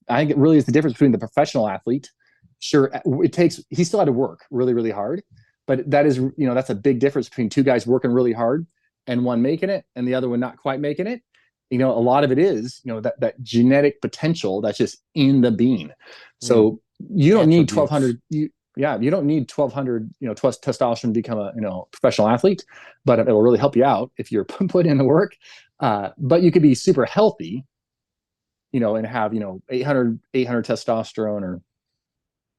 I think it really is the difference between the professional athlete. Sure, he still had to work really, really hard, but that's a big difference between two guys working really hard and one making it and the other one not quite making it. A lot of it is, that genetic potential that's just in the being. So you don't need 1200. You don't need 1200, testosterone to become a, professional athlete, but it will really help you out if you're put in the work. But you could be super healthy, and have, 800 testosterone or.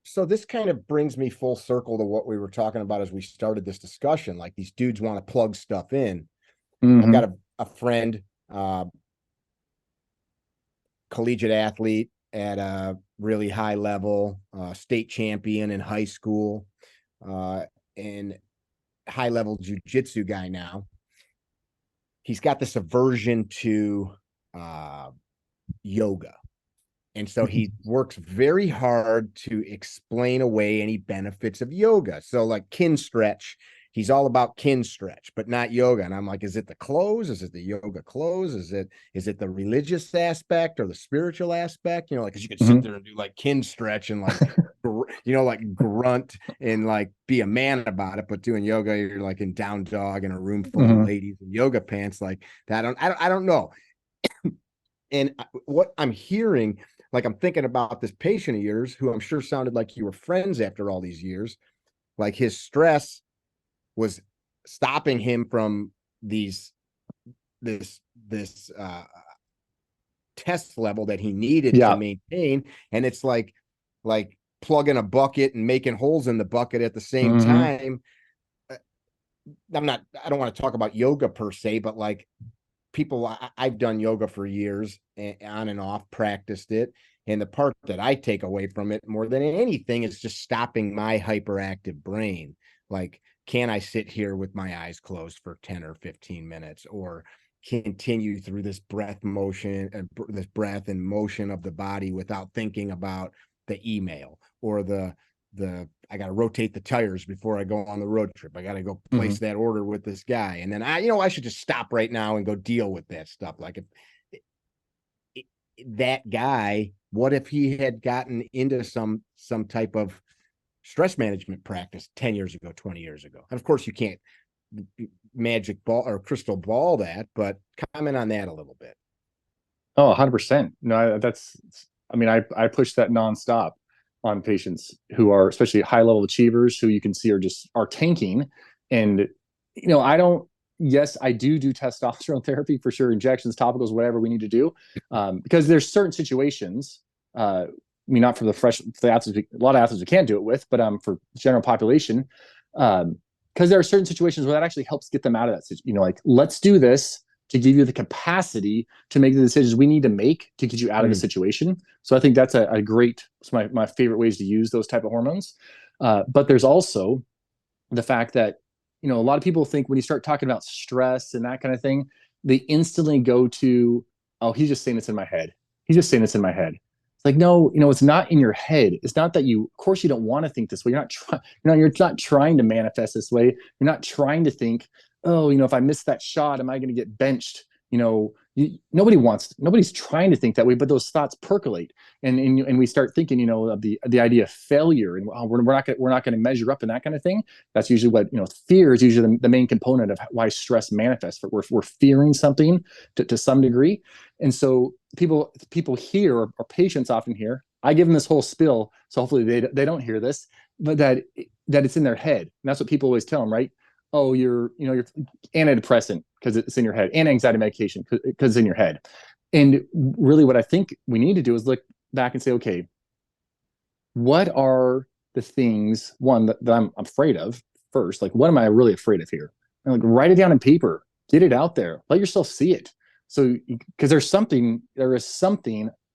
So this kind of brings me full circle to what we were talking about as we started this discussion. Like, these dudes want to plug stuff in. I've got a friend, collegiate athlete at a really high level, state champion in high school, and high level jujitsu guy now. He's got this aversion to yoga. And so he works very hard to explain away any benefits of yoga. So like kin stretch, he's all about kin stretch, but not yoga. And I'm like, is it the clothes? Is it the yoga clothes? Is it the religious aspect or the spiritual aspect? Like, cause you could sit there and do like kin stretch and like, like grunt and like be a man about it. But doing yoga, you're like in down dog in a room full of ladies in yoga pants like that. I don't know. And what I'm hearing, like, I'm thinking about this patient of yours who I'm sure sounded like you were friends after all these years. Like, his stress was stopping him from this test level that he needed to maintain. And it's like plugging a bucket and making holes in the bucket at the same time. I don't want to talk about yoga per se, but like, I've done yoga for years, on and off, practiced it. And the part that I take away from it more than anything is just stopping my hyperactive brain. Like, can I sit here with my eyes closed for 10 or 15 minutes, or continue through this breath motion and this breath and motion of the body without thinking about the email or I got to rotate the tires before I go on the road trip. I got to go place that order with this guy. And then I should just stop right now and go deal with that stuff. Like, if that guy, what if he had gotten into some type of stress management practice 10 years ago, 20 years ago? And of course you can't magic ball or crystal ball that, but comment on that a little bit. Oh, 100%. No, I push that nonstop on patients who are especially high level achievers who you can see are tanking. And, I do testosterone therapy for sure, injections, topicals, whatever we need to do. Because there's certain situations, not for the athletes, a lot of athletes we can't do it with, but for general population, because there are certain situations where that actually helps get them out of that situation. Like, let's do this to give you the capacity to make the decisions we need to make to get you out of the situation. So I think that's it's my favorite ways to use those type of hormones. But there's also the fact that, a lot of people think when you start talking about stress and that kind of thing, they instantly go to, oh, he's just saying it's in my head. He's just saying it's in my head. It's like, no, it's not in your head. It's not that of course you don't want to think this way. You're not trying to manifest this way. You're not trying to think, oh, if I miss that shot, am I going to get benched? Nobody's trying to think that way, but those thoughts percolate, and we start thinking, of the idea of failure, and we're not going to measure up and that kind of thing. That's usually what, fear is usually the main component of why stress manifests. We're fearing something to some degree, and so people hear, or patients often hear, I give them this whole spill, so hopefully they don't hear this, but that it's in their head, and that's what people always tell them, right? Oh, you're antidepressant because it's in your head, and anxiety medication because it's in your head. And really what I think we need to do is look back and say, okay, what are the things, one, that I'm afraid of first? Like, what am I really afraid of here? And like, write it down on paper, get it out there, let yourself see it. So, because there is something,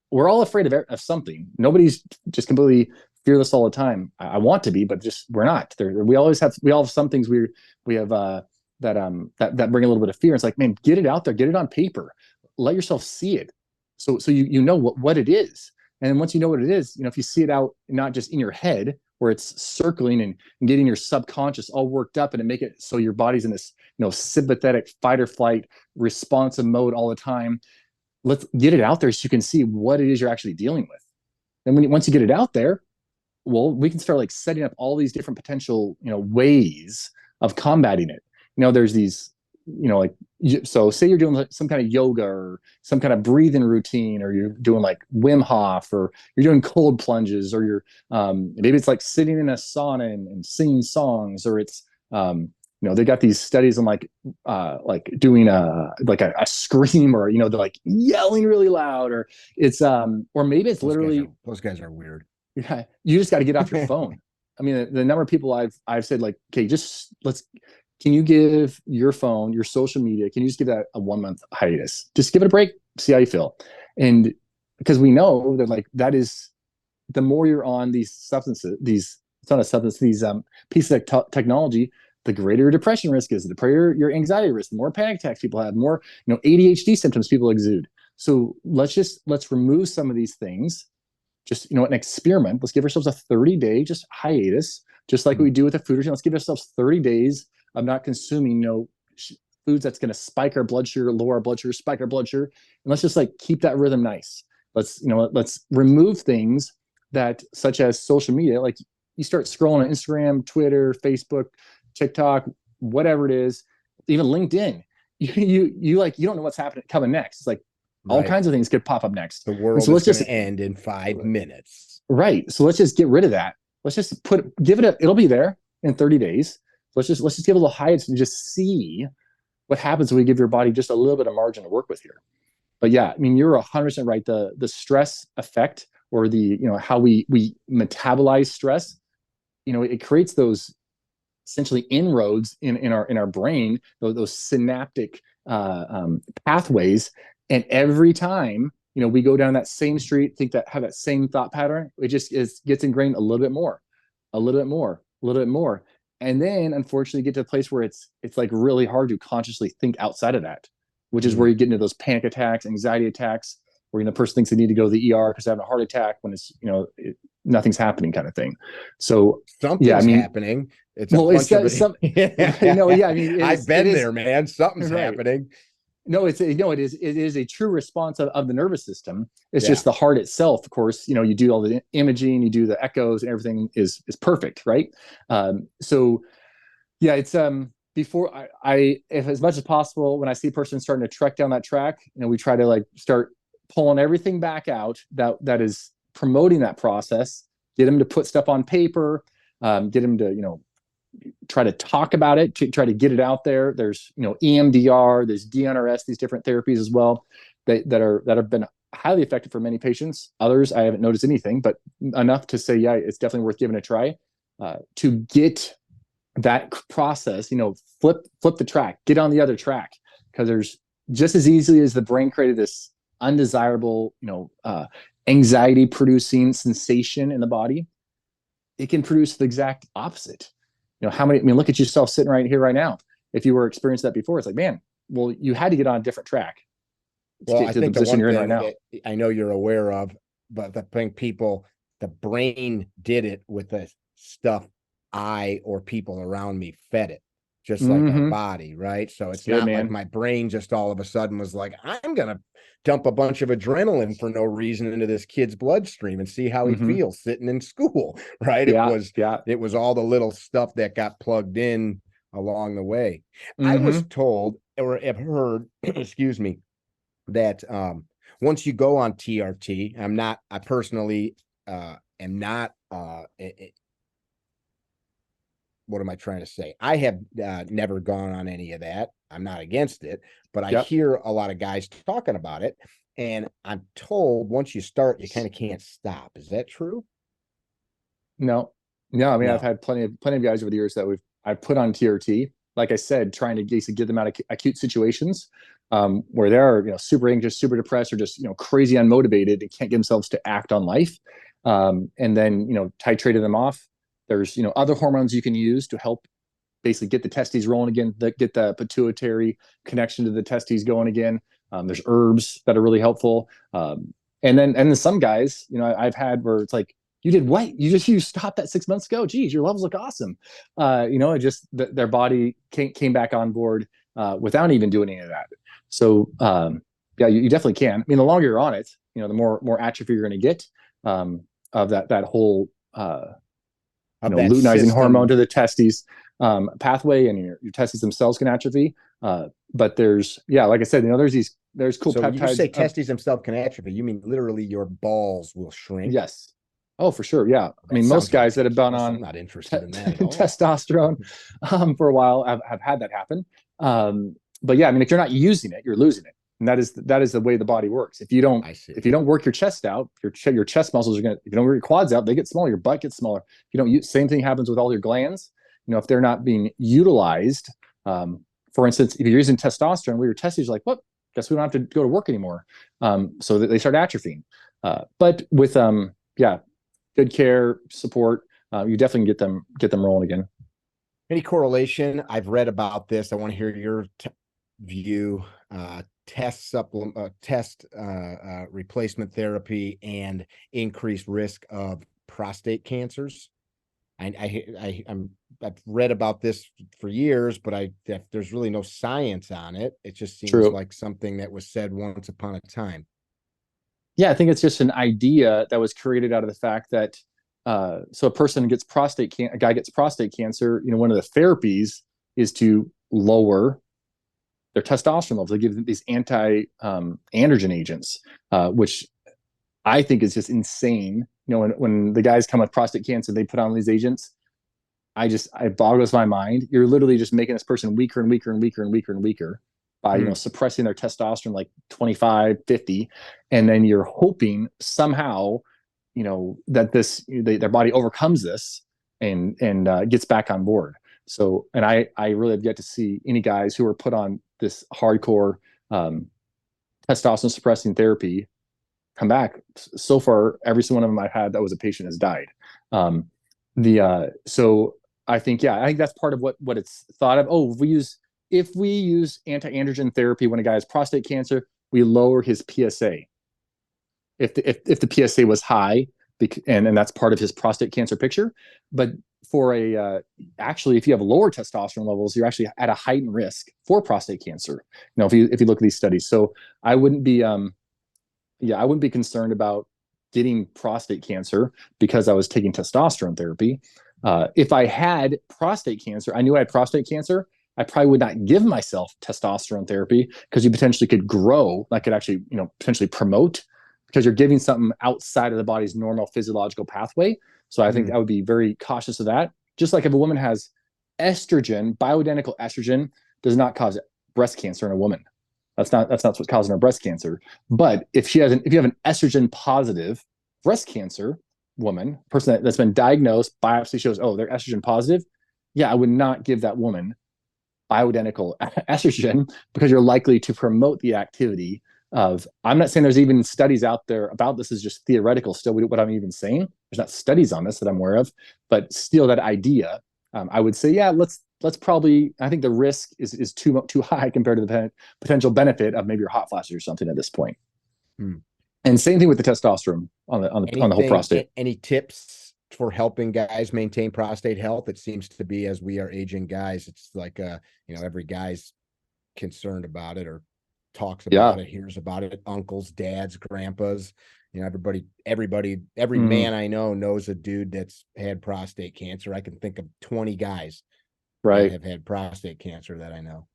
we're all afraid of something. Nobody's just completely fearless all the time. I want to be, but just we're not. We all have some things we have that bring a little bit of fear. It's like, man, get it out there, get it on paper, let yourself see it, so you know what it is. And then once you know what it is, if you see it out, not just in your head where it's circling and getting your subconscious all worked up, and to make it so your body's in this, sympathetic fight or flight responsive mode all the time. Let's get it out there so you can see what it is you're actually dealing with. And once you get it out there, well, we can start like setting up all these different potential, ways of combating it. There's these, like, so say you're doing some kind of yoga or some kind of breathing routine, or you're doing like Wim Hof, or you're doing cold plunges, or you're maybe it's like sitting in a sauna and singing songs, or it's they got these studies on like doing a scream, or they're like yelling really loud, or it's or maybe it's those guys are weird. Yeah, you just got to get off your phone. I mean, the number of people I've said like, okay, can you give your phone, your social media, can you just give that a 1 month hiatus? Just give it a break, see how you feel. And because we know that like that is, the more you're on these substances, it's not a substance, these pieces of technology, the greater your depression risk is, the greater your anxiety risk, the more panic attacks people have, more ADHD symptoms people exude. So let's remove some of these things. Just an experiment. Let's give ourselves a 30-day just hiatus, just like we do with a food routine. Let's give ourselves 30 days of not consuming foods that's going to spike our blood sugar, lower our blood sugar, spike our blood sugar, and let's just like keep that rhythm nice. Let's remove things that, such as social media. Like, you start scrolling on Instagram, Twitter, Facebook, TikTok, whatever it is, even LinkedIn. You don't know what's coming next. It's like all kinds of things could pop up next. The world is going to end in 5 minutes. Right. So let's just get rid of that. Let's just it'll be there in 30 days. Let's just give a little hiatus and just see what happens when we give your body just a little bit of margin to work with here. But yeah, I mean, you're 100% right. The stress effect, or the, how we metabolize stress, it creates those essentially inroads in our brain, those synaptic pathways. And every time, we go down that same street, have that same thought pattern, it just gets ingrained a little bit more, a little bit more, a little bit more. And then unfortunately get to a place where it's like really hard to consciously think outside of that, which is where you get into those panic attacks, anxiety attacks, where the person thinks they need to go to the ER because they're having a heart attack when it's, nothing's happening, kind of thing. So something's happening. It's a bunch of it. I've been there, man. Something's happening. No, it is a true response of the nervous system. It's just the heart itself, of course. You do all the imaging, you do the echoes, and everything is perfect, right? So yeah, it's before if as much as possible, when I see a person starting to trek down that track, we try to like start pulling everything back out that is promoting that process. Get them to put stuff on paper, get them to try to talk about it, to try to get it out there. There's EMDR, there's DNRS, these different therapies as well that have been highly effective for many patients. Others I haven't noticed anything, but enough to say, yeah, it's definitely worth giving a try to get that process. Flip the track, get on the other track, because there's just as easily as the brain created this undesirable, anxiety producing sensation in the body, it can produce the exact opposite. Look at yourself sitting right here, right now. If you were experiencing that before, it's like, man, well, you had to get on a different track. Well, I think the one thing that I know you're aware of, but I think the brain did it with the stuff I or people around me fed it, just like our body, right? So it's not like my brain just all of a sudden was like, I'm going to dump a bunch of adrenaline for no reason into this kid's bloodstream and see how he feels sitting in school, right? It was all the little stuff that got plugged in along the way. I was told, or have heard, excuse me, that once you go on TRT, I personally am not what am I trying to say? I have never gone on any of that. I'm not against it, but I hear a lot of guys talking about it, and I'm told once you start, you kind of can't stop. Is that true? No. I mean, I've had plenty of guys over the years that I've put on TRT. Like I said, trying to basically get them out of acute situations where they're super anxious, super depressed, or just crazy unmotivated and can't get themselves to act on life, and then titrated them off. There's other hormones you can use to help basically get the testes rolling again, get the pituitary connection to the testes going again. There's herbs that are really helpful, and then some guys I've had where it's like you did what? You stopped that 6 months ago. Geez, your levels look awesome. It just their body came back on board without even doing any of that. So yeah, you definitely can. I mean, the longer you're on it, the more atrophy you're going to get of that whole luteinizing hormone to the testes pathway, and your testes themselves can atrophy. But there's, like I said, there's cool peptides. When you say testes themselves can atrophy, you mean literally your balls will shrink? Yes. Oh, for sure. Yeah. I mean, most guys that have been on I'm not interested in that at all. testosterone for a while have had that happen. But yeah, I mean, if you're not using it, you're losing it. And that is the way the body works. If you don't work your chest out, your chest muscles are going to, if you don't work your quads out, they get smaller, your butt gets smaller. If you don't use, same thing happens with all your glands. If they're not being utilized, for instance, if you're using testosterone, where your testes are like, well, guess we don't have to go to work anymore. So that they start atrophying. But with, good care, support, you definitely get them rolling again. Any correlation? I've read about this. I want to hear your view. Test replacement therapy and increased risk of prostate cancers. I've read about this for years, but there's really no science on it. It just seems like something that was said once upon a time. Yeah, I think it's just an idea that was created out of the fact that so a guy gets prostate cancer. One of the therapies is to lower their testosterone levels. They give them these anti-androgen agents, which I think is just insane. When the guys come with prostate cancer, they put on these agents. It boggles my mind. You're literally just making this person weaker and weaker and weaker and weaker and weaker by suppressing their testosterone like 25, 50, and then you're hoping somehow that their body overcomes this and gets back on board. So, and I really have yet to see any guys who are put on this hardcore testosterone suppressing therapy come back. So far, every single one of them I've had that was a patient has died. So I think that's part of what it's thought of. Oh, if we use anti-androgen therapy when a guy has prostate cancer, we lower his PSA. If the PSA was high, and that's part of his prostate cancer picture. But for actually, if you have lower testosterone levels, you're actually at a heightened risk for prostate cancer. If you look at these studies, so I wouldn't be concerned about getting prostate cancer because I was taking testosterone therapy. If I had prostate cancer, I knew I had prostate cancer, I probably would not give myself testosterone therapy because you potentially could grow, that could actually, potentially promote, because you're giving something outside of the body's normal physiological pathway. So I think I would be very cautious of that. Just like if a woman has estrogen, bioidentical estrogen does not cause breast cancer in a woman. That's not what's causing her breast cancer. But if you have an estrogen positive breast cancer woman, person that's been diagnosed, biopsy shows, oh, they're estrogen positive. Yeah, I would not give that woman bioidentical estrogen because you're likely to promote the activity of, I'm not saying there's even studies out there about this, is just theoretical still, what I'm even saying. There's not studies on this that I'm aware of, but still that idea, I would say, let's probably, I think the risk is too high compared to the potential benefit of maybe your hot flashes or something at this point. And same thing with the testosterone on the whole prostate. Any tips for helping guys maintain prostate health? It seems to be, as we are aging guys, it's like every guy's concerned about it or talks about it, hears about it. Uncles, dads, grandpas, every man I know knows a dude that's had prostate cancer. I can think of 20 guys that have had prostate cancer that I know.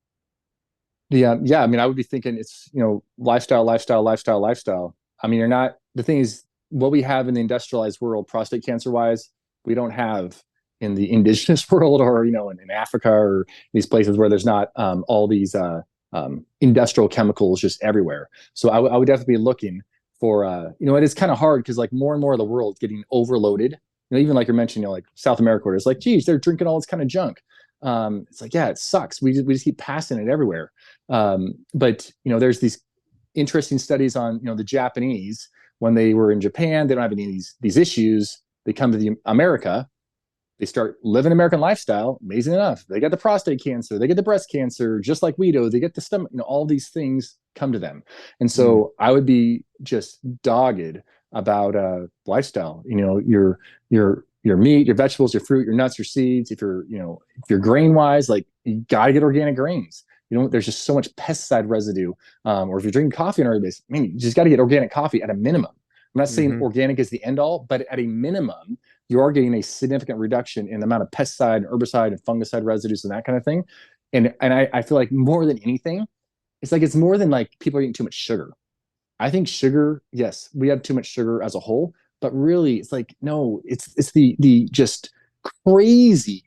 Yeah. I mean, I would be thinking it's, lifestyle. I mean, the thing is, what we have in the industrialized world, prostate cancer wise, we don't have in the indigenous world or, in Africa or these places where there's not all these industrial chemicals just everywhere. So I would definitely be looking for, it is kind of hard because like more and more of the world is getting overloaded. Even like you're mentioning, like South America, where it's like, geez, they're drinking all this kind of junk. It's like, yeah, it sucks. We just keep passing it everywhere. But there's these interesting studies on, the Japanese, when they were in Japan, they don't have any of these issues. They come to America, they start living American lifestyle. Amazing enough, they get the prostate cancer, they get the breast cancer, just like we do. They get the stomach, all these things come to them. And so I would be just dogged about lifestyle. Your meat, your vegetables, your fruit, your nuts, your seeds. If you're grain wise, like you gotta get organic grains. There's just so much pesticide residue. Or if you're drinking coffee on a regular basis, I mean, you just got to get organic coffee at a minimum. I'm not saying organic is the end all, but at a minimum, you are getting a significant reduction in the amount of pesticide, herbicide, and fungicide residues and that kind of thing. And I feel like more than anything, it's more than like people are eating too much sugar. I think sugar, yes, we have too much sugar as a whole, but really it's like, no, it's the just crazy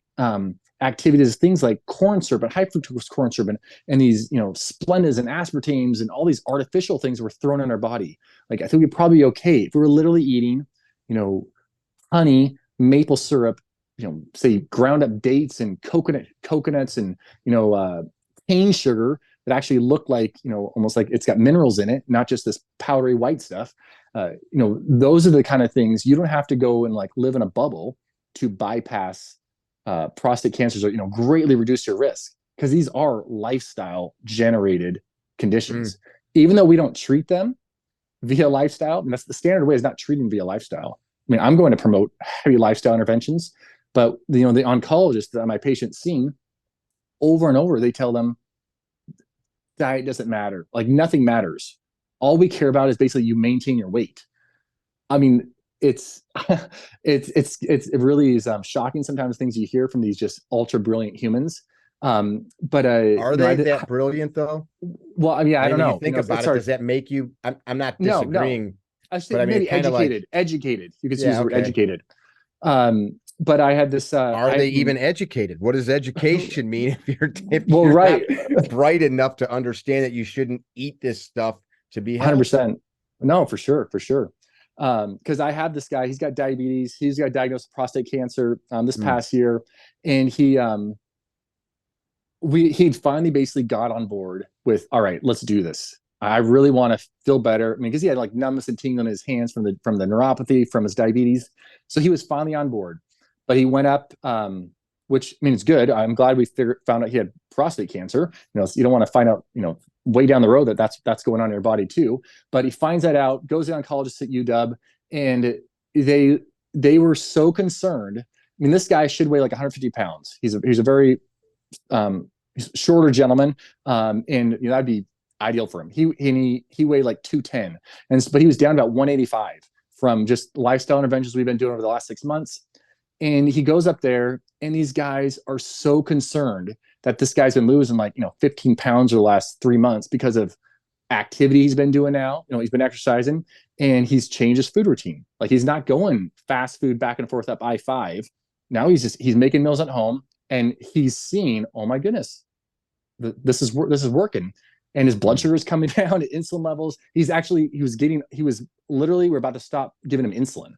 activities, things like corn syrup and high fructose corn syrup and these, splendas and aspartames and all these artificial things we're thrown in our body. Like I think we'd probably be okay if we were literally eating, honey, maple syrup, say ground up dates and coconuts and, cane sugar that actually look like, almost like it's got minerals in it, not just this powdery white stuff. Those are the kind of things you don't have to go and like live in a bubble to bypass prostate cancers or, greatly reduce your risk, because these are lifestyle generated conditions. Even though we don't treat them via lifestyle, and that's the standard way, is not treating via lifestyle. I mean, I'm going to promote heavy lifestyle interventions, but the oncologist that my patients seen over and over, they tell them diet doesn't matter. Like nothing matters. All we care about is basically you maintain your weight. I mean, it really is shocking sometimes things you hear from these just ultra brilliant humans. But are they that brilliant though? Well, I mean, I don't know. You think about it. Does that make you? I'm not disagreeing. No. I think maybe educated. Educated. You could use the word educated. But I had this. Are they even educated? What does education mean if well, you're right, not bright enough to understand that you shouldn't eat this stuff to be healthy? 100%. No, for sure. Because I have this guy. He's got diabetes. He's got diagnosed with prostate cancer this past year, and he finally basically got on board with, all right, let's do this. I really want to feel better. I mean, because he had like numbness and tingling in his hands from the neuropathy from his diabetes, so he was finally on board. But he went up, which means good. I'm glad we found out he had prostate cancer. So you don't want to find out, way down the road that's going on in your body too. But he finds that out, goes to the oncologist at UW, and they were so concerned. I mean, this guy should weigh like 150 pounds. He's a very shorter gentleman, and that'd be ideal for him. He weighed like 210, but he was down about 185 from just lifestyle interventions we've been doing over the last 6 months. And he goes up there, and these guys are so concerned that this guy's been losing 15 pounds over the last 3 months because of activity he's been doing now. He's been exercising, and he's changed his food routine. Like he's not going fast food back and forth up I-5. Now he's making meals at home, and he's seeing, oh my goodness, this is working. And his blood sugar is coming down, insulin levels. He was literally, we're about to stop giving him insulin.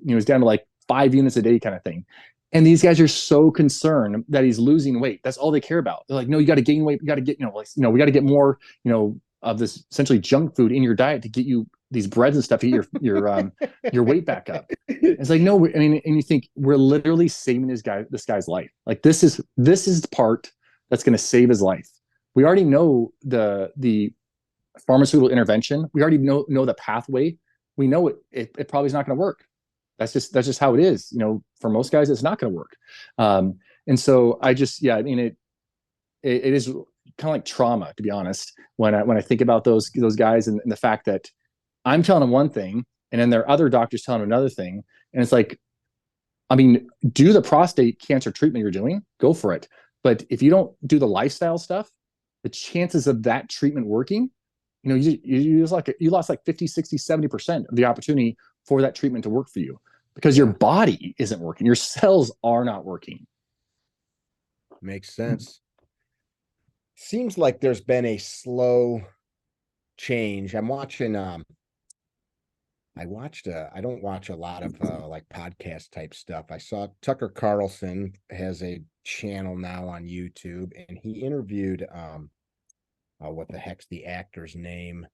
He was down to like 5 units a day kind of thing. And these guys are so concerned that he's losing weight. That's all they care about. They're like, no, you got to gain weight. You got to get, we got to get more, of this essentially junk food in your diet to get you these breads and stuff to get your weight back up. It's like, no, I mean, and you think we're literally saving this guy's life. Like this is the part that's going to save his life. We already know the pharmaceutical intervention. We already know the pathway. We know it probably is not going to work. That's just how it is. For most guys, it's not going to work. And so I mean, it is kind of like trauma, to be honest, when I think about those guys and the fact that I'm telling them one thing and then there are other doctors telling them another thing. And it's like, I mean, do the prostate cancer treatment you're doing, go for it. But if you don't do the lifestyle stuff, the chances of that treatment working, you lost like 50, 60, 70% of the opportunity for that treatment to work for you, because your body isn't working. Your cells are not working. Makes sense. Seems like there's been a slow change. I'm watching, I don't watch a lot of like podcast type stuff. I saw Tucker Carlson has a channel now on YouTube, and he interviewed, what the heck's the actor's name?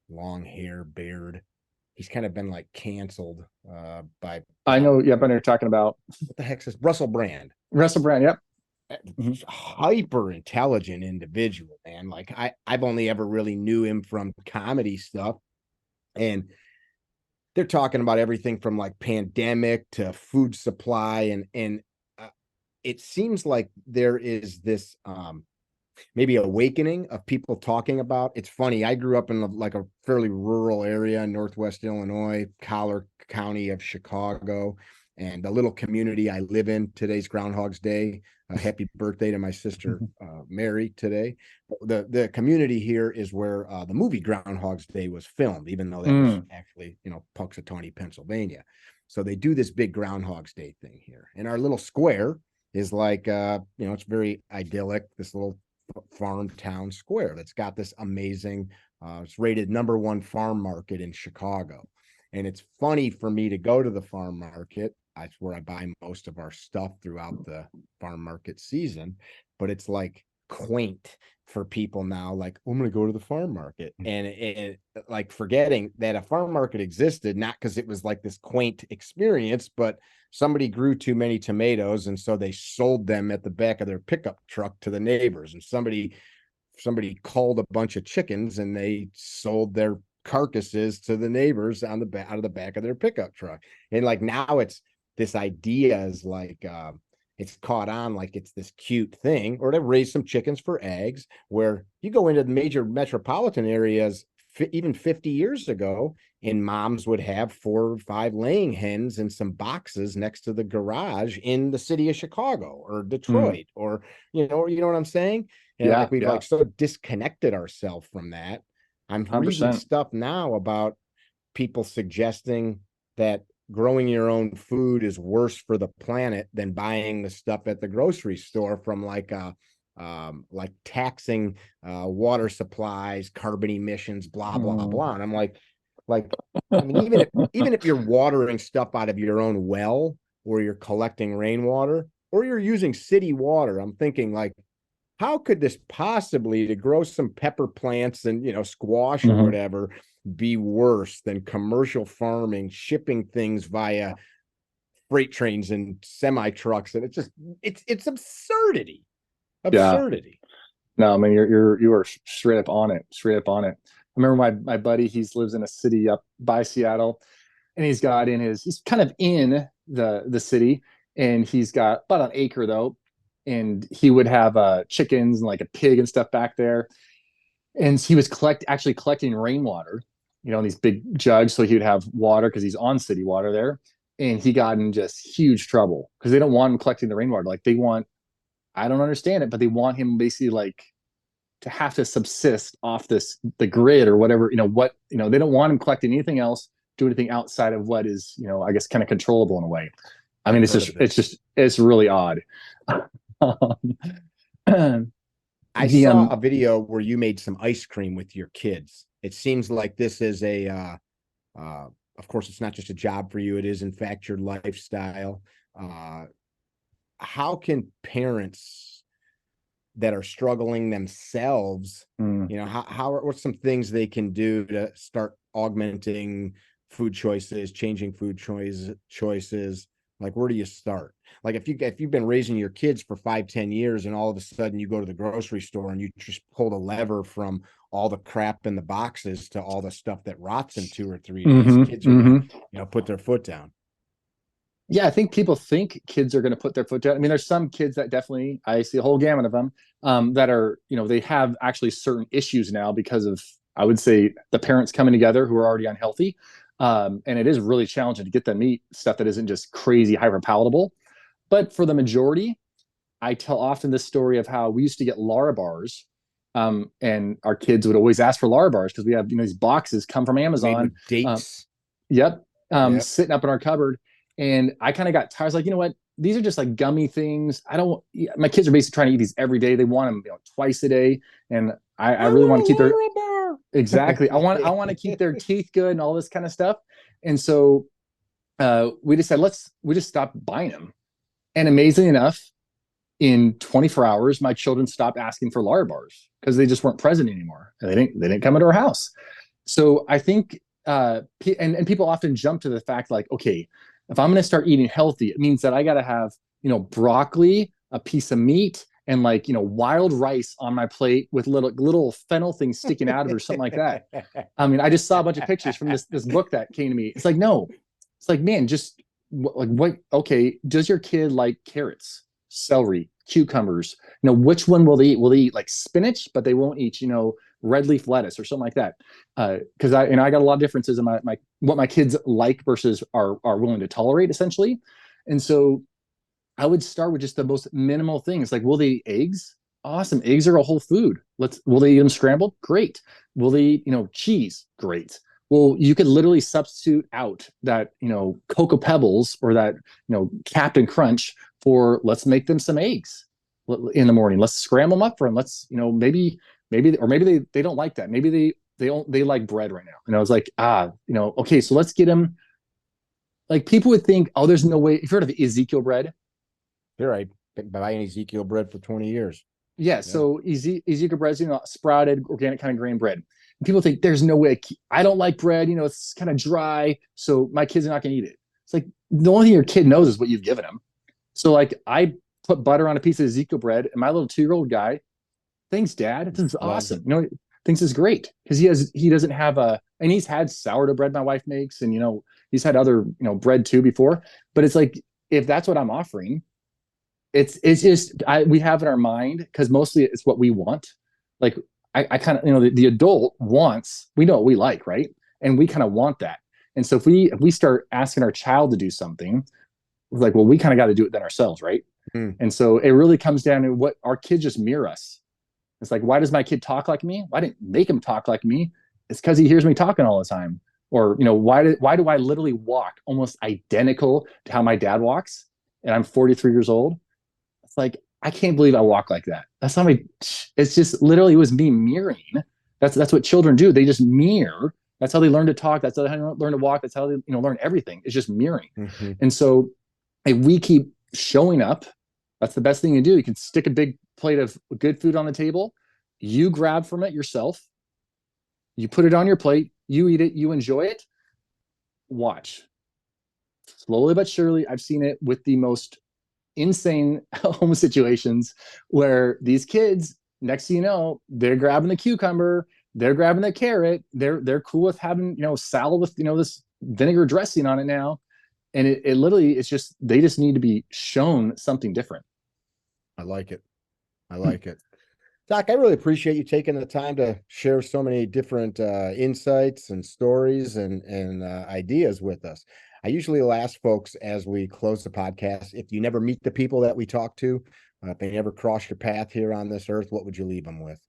Long hair, beard. He's kind of been like canceled by. I know. Yep, I know you're talking about. What the heck's this? Russell Brand. Yep. Hyper intelligent individual, man. Like I've only ever really knew him from comedy stuff. And they're talking about everything from like pandemic to food supply. And it seems like there is this maybe awakening of people talking about. It's funny, I grew up in like a fairly rural area in Northwest Illinois, Collar County of Chicago, and the little community I live in. Today's Groundhog's Day. Happy birthday to my sister Mary today. The community here is where the movie Groundhog's Day was filmed, even though that was actually, Punxsutawney, Pennsylvania. So they do this big Groundhog's Day thing here, and our little square is like it's very idyllic, this little farm town square that's got this amazing it's rated #1 farm market in Chicago. And it's funny for me to go to the farm market. That's where I buy most of our stuff throughout the farm market season. But it's like quaint for people now, like, I'm going to go to the farm market, and like forgetting that a farm market existed, not because it was like this quaint experience, but somebody grew too many tomatoes, and so they sold them at the back of their pickup truck to the neighbors. And somebody culled a bunch of chickens, and they sold their carcasses to the neighbors out of the back of their pickup truck. And like now it's this idea is like it's caught on like it's this cute thing, or to raise some chickens for eggs, where you go into the major metropolitan areas even 50 years ago, and moms would have 4 or 5 laying hens in some boxes next to the garage in the city of Chicago or Detroit, or you know what I'm saying? And like we've like so disconnected ourselves from that. I'm 100%. Reading stuff now about people suggesting that growing your own food is worse for the planet than buying the stuff at the grocery store, from like taxing water supplies, carbon emissions, blah blah blah. And I'm like, I mean, even if you're watering stuff out of your own well, or you're collecting rainwater, or you're using city water, I'm thinking like, how could this possibly, to grow some pepper plants and squash or whatever, be worse than commercial farming, shipping things via freight trains and semi trucks? And it's absurdity. No, I mean, you are straight up on it. I remember my buddy, he lives in a city up by Seattle, and he's kind of in the city, and he's got about an acre though. And he would have chickens and like a pig and stuff back there. And he was actually collecting rainwater, in these big jugs. So he would have water because he's on city water there. And he got in just huge trouble because they don't want him collecting the rainwater. Like I don't understand it, but they want him basically like to have to subsist off the grid or whatever, they don't want him collecting anything else, do anything outside of what is, I guess kind of controllable in a way. I mean, it's really odd. I saw a video where you made some ice cream with your kids. It seems like this is of course, it's not just a job for you. It is, in fact, your lifestyle. How can parents that are struggling themselves, what's some things they can do to start augmenting food choices, changing food choices? Like, where do you start? Like, if you've been raising your kids for 5-10 years, and all of a sudden you go to the grocery store and you just pull the lever from all the crap in the boxes to all the stuff that rots in 2 or 3 days, kids are gonna, put their foot down. Yeah, I think people think kids are going to put their foot down. I mean, there's some kids that definitely, I see a whole gamut of them, that are, they have actually certain issues now because of, I would say, the parents coming together who are already unhealthy. And it is really challenging to get them to eat stuff that isn't just crazy hyper palatable. But for the majority, I tell often this story of how we used to get Larabars, and our kids would always ask for Larabars because we have these boxes come from Amazon. Dates. Sitting up in our cupboard. And I kind of got tired. I was like, you know what? These are just like gummy things. My kids are basically trying to eat these every day. They want them twice a day. And I really want to keep exactly. I want to keep their teeth good and all this kind of stuff. And so we just said, we just stopped buying them. And amazingly enough, in 24 hours, my children stopped asking for Larabars because they just weren't present anymore. And they didn't come into our house. So I think, and people often jump to the fact like, okay, if I'm going to start eating healthy, it means that I got to have, broccoli, a piece of meat, and like, wild rice on my plate with little fennel things sticking out of it or something like that. I mean, I just saw a bunch of pictures from this book that came to me. It's like, no, it's like, man, just like what? Okay, does your kid like carrots, celery, cucumbers? Which one will they eat? Will they eat like spinach, but they won't eat, red leaf lettuce or something like that? Because I got a lot of differences in my what my kids like versus are willing to tolerate, essentially. And so I would start with just the most minimal things. Like, will they eat eggs? Awesome. Eggs are a whole food. Will they eat them scrambled? Great. Will they eat, cheese? Great. Well, you could literally substitute out that, Cocoa Pebbles or that, Captain Crunch for let's make them some eggs in the morning. Let's scramble them up for them. Let's, maybe, or maybe they don't like that. Maybe they like bread right now. And I was like, okay, so let's get them. Like, people would think, oh, there's no way. You've heard of Ezekiel bread? You're right. Been buying Ezekiel bread for 20 years. Yeah. So Ezekiel bread is, sprouted organic kind of grain bread. And people think there's no way. I don't like bread. It's kind of dry. So my kids are not going to eat it. It's like the only thing your kid knows is what you've given them. So like I put butter on a piece of Ezekiel bread, and my little 2-year-old guy, thanks, Dad. This is awesome. Thinks it's great because he doesn't have and he's had sourdough bread my wife makes, and he's had other bread too before. But it's like, if that's what I'm offering, it's just we have in our mind, because mostly it's what we want. Like I kind of the adult wants, we know what we like, right? And we kind of want that. And so if we start asking our child to do something, it's like, well, we kind of got to do it then ourselves, right? And so it really comes down to what our kids just mirror us. It's like, why does my kid talk like me? Why didn't make him talk like me? It's because he hears me talking all the time. Or why do I literally walk almost identical to how my dad walks, and I'm 43 years old? It's like, I can't believe I walk like that. That's not it's just literally, it was me mirroring. That's what children do. They just mirror. That's how they learn to talk. That's how they learn to walk. That's how they learn everything. It's just mirroring. And so if we keep showing up, that's the best thing you do. You can stick a big plate of good food on the table. You grab from it yourself. You put it on your plate. You eat it. You enjoy it. Watch. Slowly but surely, I've seen it with the most insane home situations where these kids, next thing you know, they're grabbing the cucumber, they're grabbing the carrot, they're cool with having salad with this vinegar dressing on it now. And it literally, it's just, they just need to be shown something different. I like it. Doc, I really appreciate you taking the time to share so many different insights and stories and ideas with us. I usually will ask folks as we close the podcast, if you never meet the people that we talk to, if they never cross your path here on this earth, what would you leave them with?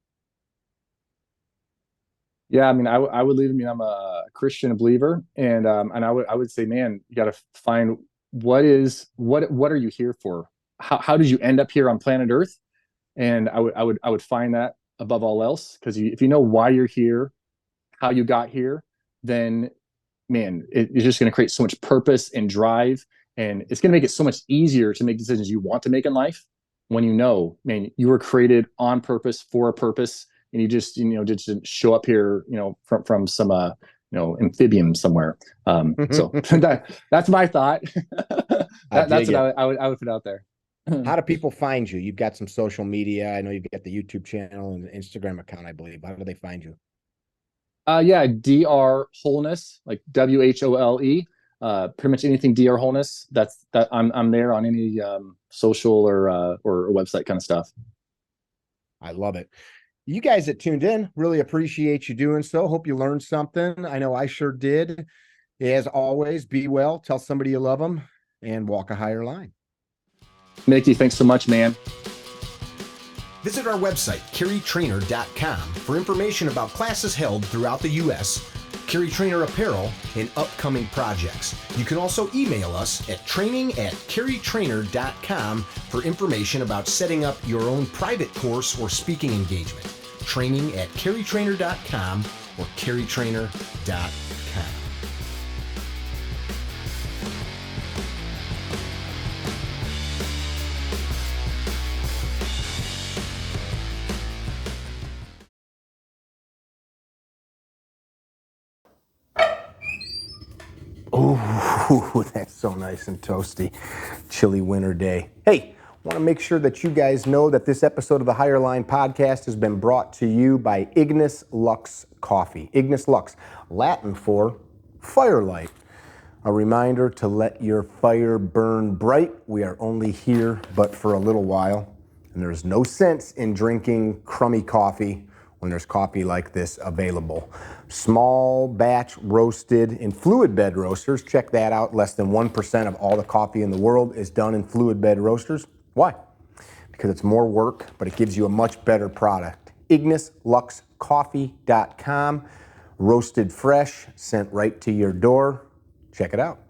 Yeah, I mean, I would leave. I mean, I'm a Christian, a believer, and I would say, man, you got to find what are you here for? How did you end up here on planet Earth? And I would find that above all else, because if you know why you're here, how you got here, then man, it's just going to create so much purpose and drive, and it's going to make it so much easier to make decisions you want to make in life when man, you were created on purpose for a purpose, and you just didn't show up here from some amphibian somewhere. So that's my thought. That's what I would put out there. How do people find you? You've got some social media. I know you've got the YouTube channel and the Instagram account, I believe. How do they find you? Yeah, DR Wholeness, like WHOLE. Pretty much anything DR Wholeness. That I'm there on any social or website kind of stuff. I love it. You guys that tuned in, really appreciate you doing so. Hope you learned something. I know I sure did. As always, be well, tell somebody you love them, and walk a higher line. Mickey, thanks so much, man. Visit our website, carrytrainer.com, for information about classes held throughout the U.S., Carry Trainer apparel, and upcoming projects. You can also email us at training@carrytrainer.com for information about setting up your own private course or speaking engagement. Training@carrytrainer.com or carrytrainer.com. Oh, that's so nice and toasty. Chilly winter day. Hey, I want to make sure that you guys know that this episode of the Higher Line podcast has been brought to you by Ignis Lux Coffee. Ignis Lux, Latin for firelight. A reminder to let your fire burn bright. We are only here but for a little while, and there's no sense in drinking crummy coffee when there's coffee like this available. Small batch roasted in fluid bed roasters. Check that out. Less than 1% of all the coffee in the world is done in fluid bed roasters. Why? Because it's more work, but it gives you a much better product. IgnisLuxCoffee.com. Roasted fresh, sent right to your door. Check it out.